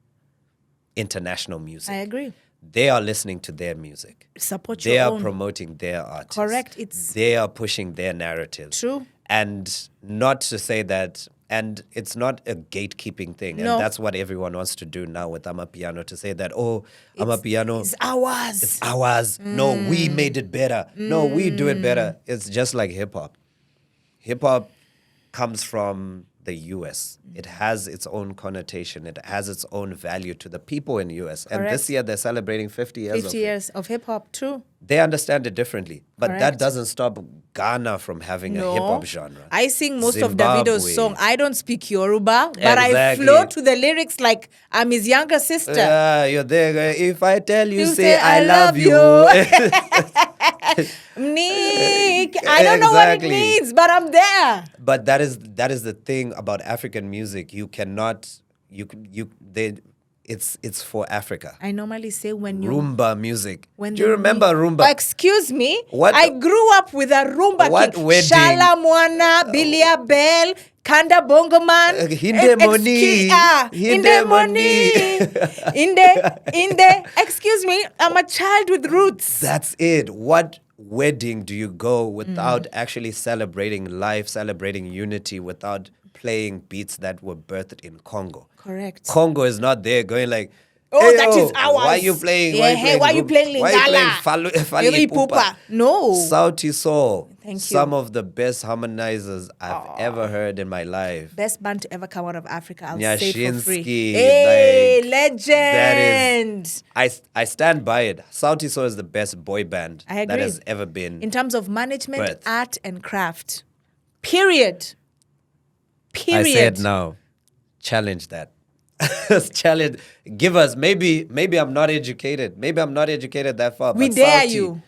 international music. I agree. They are listening to their music. Support They your are own. promoting their artists. Correct. They are pushing their narrative. True. And not to say that, and it's not a gatekeeping thing. No. And that's what everyone wants to do now with Amapiano, to say that, Amapiano, It's ours. it's ours. No, we made it better. No, we do it better. It's just like hip hop. Hip hop comes from the US. It has its own connotation. It has its own value to the people in US. And Correct. this year they're celebrating 50 years 50 of it. years of hip hop, true. They understand it differently. But that Correct. doesn't stop Ghana from having a hip hop genre. I sing most Zimbabwe. of Davido's song. I don't speak Yoruba, but I Exactly. flow to the lyrics like I'm his younger sister. Yeah, you're there. If I tell you, You say I love you. Nick, I don't know what it Exactly. means, but I'm there. But that is the thing about African music. You cannot. It's for Africa. I normally say when you Rumba music. when Do you the remember mu- rumba? Excuse me. What- I grew up with a rumba What king. wedding? Shala Mwana, Bilia Bell, Kanda Bongo Man. Hinde Moni. Hinde Moni. Excuse me, I'm a child with roots. That's it. What wedding do you go without actually celebrating life, celebrating unity, without playing beats that were birthed in Congo? Correct. Congo is not there going like, Oh, "Hey, that is ours. Why you playing? Yeah, hey, why you playing Why you playing Lingala? Fali Fali Ipupa?" Ipupa. No. Sauti Sol. Thank you. Some of the best harmonizers I've ever heard in my life. Best band to ever come out of Africa. I'll say it for free. Nyashinsky, Hey, like, legend. I stand by it. Sauti Sol is the best boy band I that agree. has ever been. In terms of management, Birth. art, and craft. Period. I say it now. Challenge that. Challenge. Give us. Maybe I'm not educated. Maybe I'm not educated that far. We but dare Sauti, you.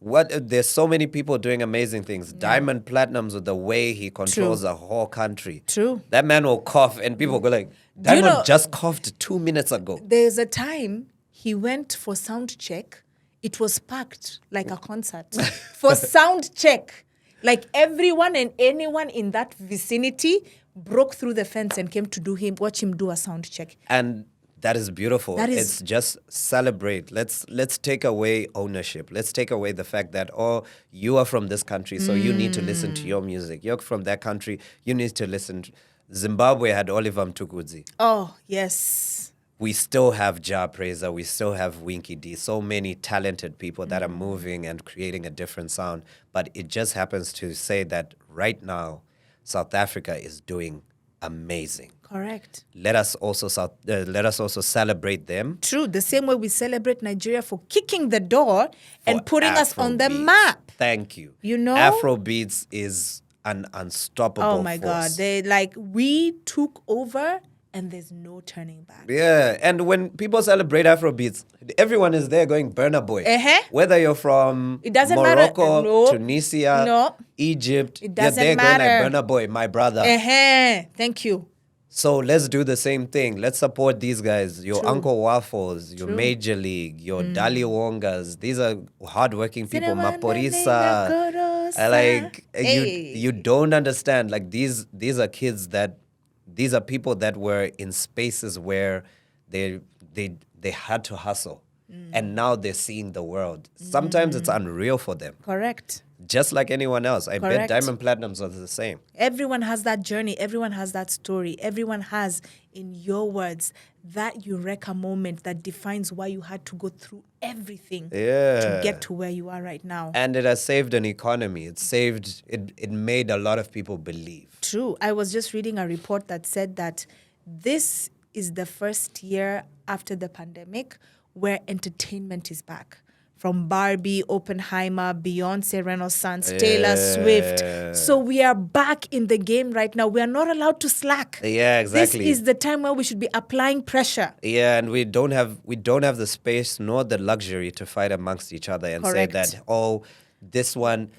There's so many people doing amazing things. Diamond Platinum's with the way he controls True. a whole country. True. That man will cough and people go like, Do you Diamond know- just coughed 2 minutes ago. There's a time he went for sound check. It was packed like a concert. For sound check. Like everyone and anyone in that vicinity broke through the fence and came to watch him do a sound check. And that is beautiful. That is- It's just celebrate. Let's take away ownership. Let's take away the fact that, you are from this country, so you need to listen to your music. You're from that country, you need to listen. Zimbabwe had Oliver Mtukudzi. Oh, yes. We still have Ja Praiser. We still have Y.K.T.V. So many talented people that are moving and creating a different sound. But it just happens to say that right now, South Africa is doing amazing. Correct. Let us also celebrate them. True. The same way we celebrate Nigeria for kicking the door and for putting us on the Afrobeats. map. Thank you. You know? Afrobeats is an unstoppable Oh my God. force. We took over and there's no turning back. Yeah, and when people celebrate Afrobeats, everyone is there going Burna Boy. Uh-huh. Whether you're from It doesn't matter. Morocco, No. Tunisia, No. Egypt, It doesn't you're there matter. going like Burna Boy, my brother. Thank you. So let's do the same thing. Let's support these guys. Your True. Uncle Waffles, your True. Major League, your Dali Wongas. These are hardworking people. Cinnamon Maporisa. Nene You don't understand. Like these are kids that, these are people that were in spaces where they had to hustle. And now they're seeing the world. Sometimes it's unreal for them. Correct. Just like anyone else. I Correct. bet Diamond Platinums are the same. Everyone has that journey. Everyone has that story. Everyone has, in your words, that eureka moment that defines why you had to go through everything to get to where you are right now. And it has saved an economy. It made a lot of people believe. True. I was just reading a report that said that this is the first year after the pandemic where entertainment is back. from Barbie, Oppenheimer, Beyonce, Renaissance, Taylor Swift. So we are back in the game right now. We are not allowed to slack. Yeah, exactly. This is the time where we should be applying pressure. Yeah, and we don't have the space nor the luxury to fight amongst each other and Correct. say that, oh, this one,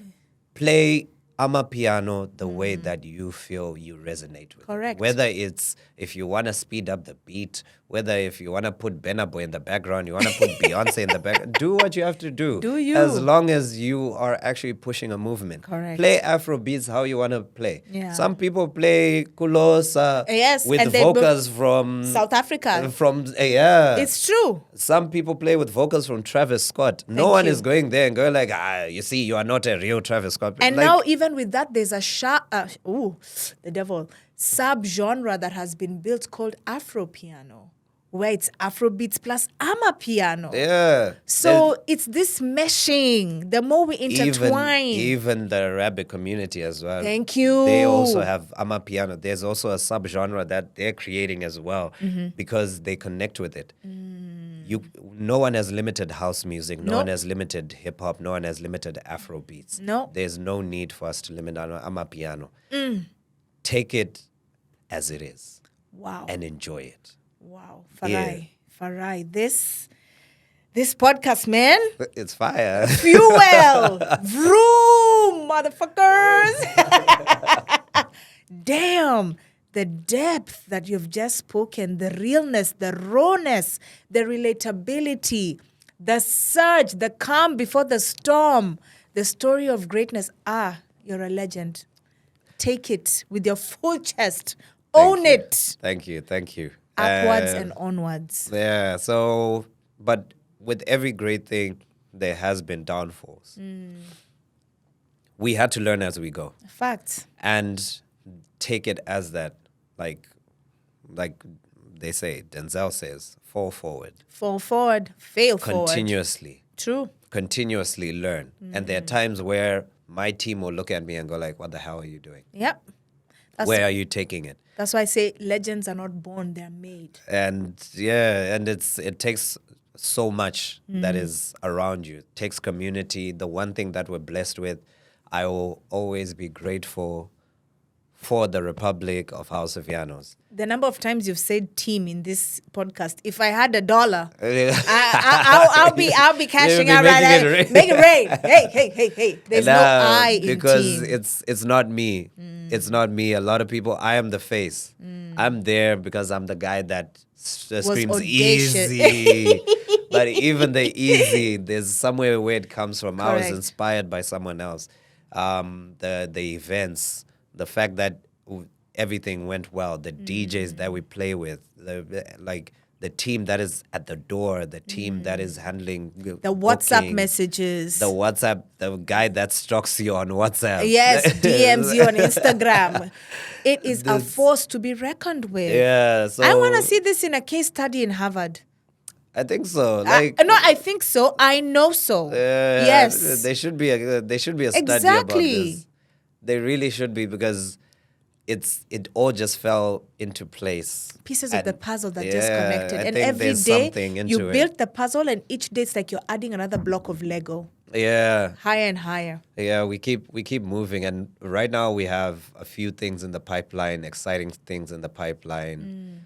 play Amapiano the way that you feel you resonate with. Correct. Whether it's if you want to speed up the beat, whether if you want to put Benabo in the background, you want to put Beyonce in the back, do what you have to do. Do you. As long as you are actually pushing a movement. Correct. Play Afro beats how you want to play. Yeah. Some people play Kulosa Yes, with and they vocals from South Africa. Yeah. It's true. Some people play with vocals from Travis Scott. No Thank one you. is going there and going like, you see, you are not a real Travis Scott. And Like, now, even with that, there's a the devil, sub-genre that has been built called Afropiano, where it's Afrobeats plus Amapiano. yeah. So it's this meshing. The more we intertwine. Even the Arabic community as well. Thank you. They also have Amapiano. There's also a subgenre that they're creating as well because they connect with it. No one has limited house music. No Nope. one has limited hip hop. No one has limited Afro beats. No. There's no need for us to limit our Amapiano. Take it as it is Wow. and enjoy it. Wow. Farai. This podcast, man. It's fire. Fuel. Vroom, motherfuckers. Damn. The depth that you've just spoken, the realness, the rawness, the relatability, the surge, the calm before the storm, the story of greatness. You're a legend. Take it with your full chest. Own it. Thank you. Upwards and onwards. Yeah. So, but with every great thing, there has been downfalls. We had to learn as we go. Facts. And take it as that, like they say, Denzel says, fall forward. Fall forward, fail forward. Continuously. True. Continuously learn. And there are times where my team will look at me and go like, what the hell are you doing? Yep. Where are you taking it? That's why I say legends are not born, they're made. And yeah, and it takes so much that is around you. It takes community. The one thing that we're blessed with, I will always be grateful for the Republic of House of Yanos. The number of times you've said team in this podcast, if I had $1, I'll be cashing out right now. Make it rain. Hey. There's no I in because team. it's not me. It's not me. A lot of people, I am the face. I'm there because I'm the guy that screams audacious. easy. But even the easy, there's somewhere where it comes from. I was Correct. inspired by someone else. The events, the fact that everything went well, the DJs that we play with, the team that is at the door, the team that is handling The WhatsApp booking, messages. the guy that stalks you on WhatsApp. Yes, DMs you on Instagram. It is a force to be reckoned with. Yeah, so I want to see this in a case study in Harvard. I think so. No, I think so. I know so. Yes. There should be a study about Exactly. this. They really should be because it all just fell into place. Pieces of And the puzzle that just yeah, connected. I And think every there's day something you into it. build the puzzle, and each day it's like you're adding another block of Lego. Yeah. Higher and higher. Yeah, we keep moving, and right now we have a few things in the pipeline, exciting things in the pipeline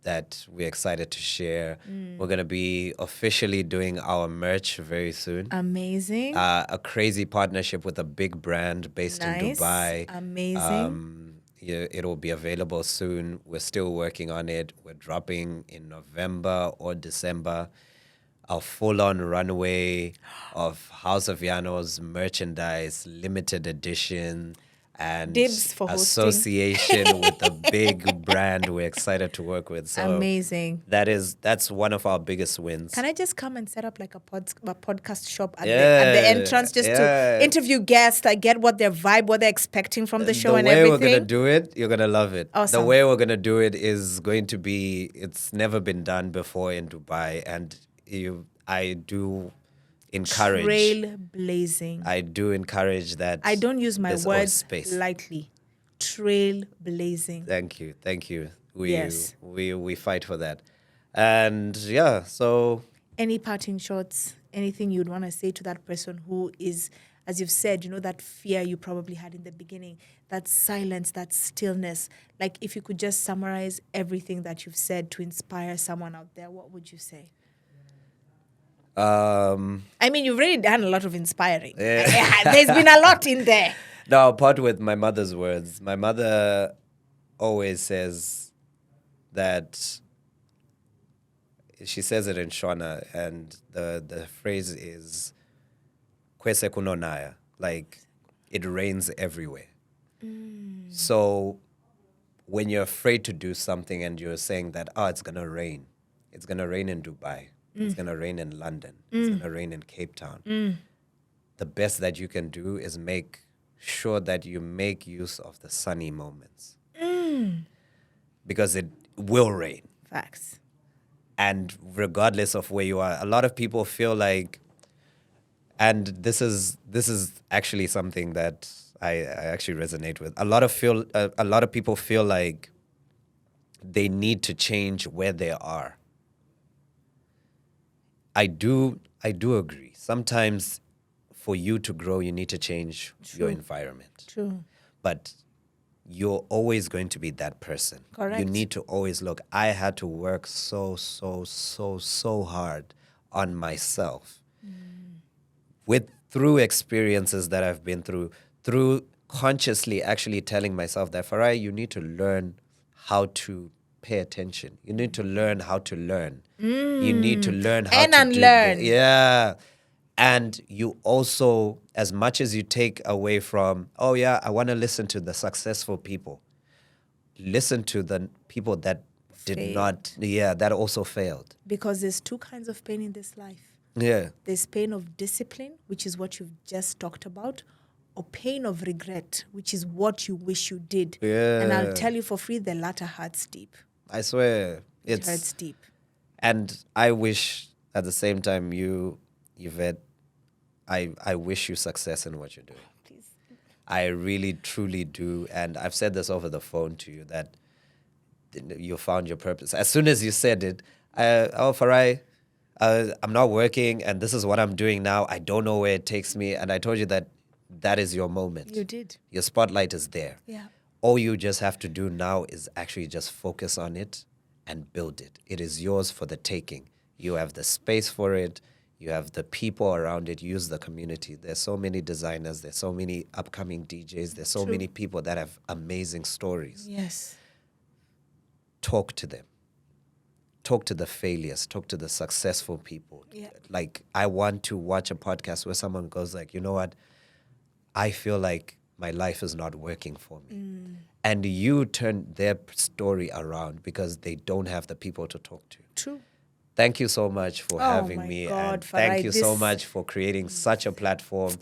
that we're excited to share. We're gonna be officially doing our merch very soon. Amazing. A crazy partnership with a big brand based in Nice. Dubai. Amazing. Yeah, it'll be available soon. We're still working on it. We're dropping in November or December. A full-on runway of House of Yanos merchandise, limited edition, and Dibs for hosting. association with a big brand we're excited to work with. So Amazing. that's one of our biggest wins. Can I just come and set up like a podcast shop at the entrance just to interview guests, like get what their vibe, what they're expecting from the show and everything? The way we're gonna do it, you're gonna love it. Awesome. The way we're gonna do it is going to be, it's never been done before in Dubai, and I do encourage. Trailblazing. I do encourage that. I don't use my there's words space. lightly. Trailblazing. Thank you. Yes. We fight for that, and yeah. So Any parting shots, anything you'd want to say to that person who is, as you've said, that fear you probably had in the beginning, that silence, that stillness. Like, if you could just summarize everything that you've said to inspire someone out there, what would you say? I mean, you've really done a lot of inspiring. Yeah. There's been a lot in there. No, I'll part with my mother's words. My mother always says that, she says it in Shona, and the phrase is "Kwese kunonaya," like it rains everywhere. So when you're afraid to do something and you're saying that, it's gonna rain in Dubai, it's gonna rain in London, it's gonna rain in Cape Town. The best that you can do is make sure that you make use of the sunny moments, because it will rain. Facts. And regardless of where you are, a lot of people feel like, and this is actually something that I actually resonate with. A lot of people feel like they need to change where they are. I do agree. Sometimes for you to grow, you need to change your environment. True. But you're always going to be that person. Correct. You need to always look. I had to work so hard on myself. Through experiences that I've been through consciously actually telling myself that, Farai, you need to learn how to pay attention. You need to learn how to learn. You need to learn how and to unlearn. Yeah. And you also, as much as you take away from, I want to listen to the successful people, listen to the people that that also failed. Because there's two kinds of pain in this life. Yeah. There's pain of discipline, which is what you've just talked about, or pain of regret, which is what you wish you did. Yeah. And I'll tell you for free, the latter hurts deep. I swear. It hurts deep. And I wish at the same time Yvette, I wish you success in what you're doing. Please. I really, truly do. And I've said this over the phone to you, that you found your purpose. As soon as you said it, Farai, I'm not working and this is what I'm doing now. I don't know where it takes me. And I told you that is your moment. You did. Your spotlight is there. Yeah. All you just have to do now is actually just focus on it and build it. It is yours for the taking. You have the space for it. You have the people around it. Use the community. There's so many designers. There's so many upcoming DJs. There's so many people that have amazing stories. Yes. Talk to them. Talk to the failures. Talk to the successful people. Yeah. Like, I want to watch a podcast where someone goes like, you know what? I feel like my life is not working for me. And you turn their story around because they don't have the people to talk to. True. Thank you so much for having me. God, and Farai, thank you so much for creating such a platform.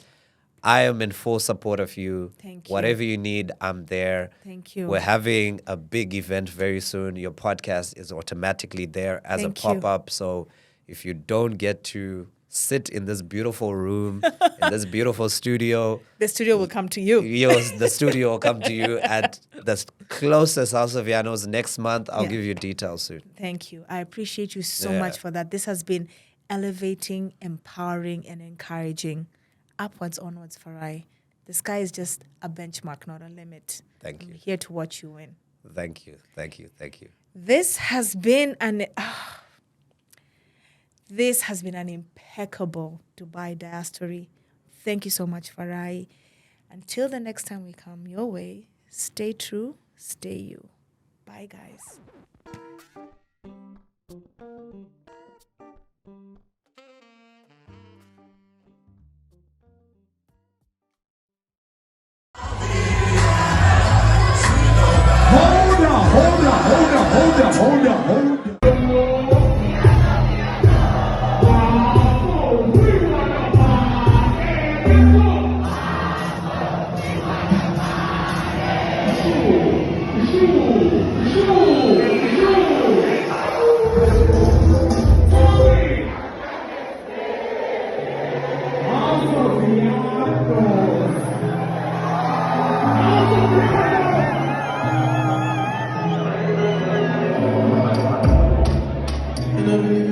I am in full support of you. Thank you. Whatever you need, I'm there. Thank you. We're having a big event very soon. Your podcast is automatically there as Thank a pop-up. So if you don't get to sit in this beautiful room, in this beautiful studio, the studio will come to you. The studio will come to you at the closest House of Yanos next month. I'll give you details soon. Thank you. I appreciate you so much for that. This has been elevating, empowering, and encouraging. Upwards, onwards, Farai. The sky is just a benchmark, not a limit. Thank you. I'm here to watch you win. Thank you. Thank you. Thank you. This has been an impeccable Dubai Diastory. Thank you so much, Farai. Until the next time we come your way, stay true, stay you. Bye, guys. Hold on. House of Yanos.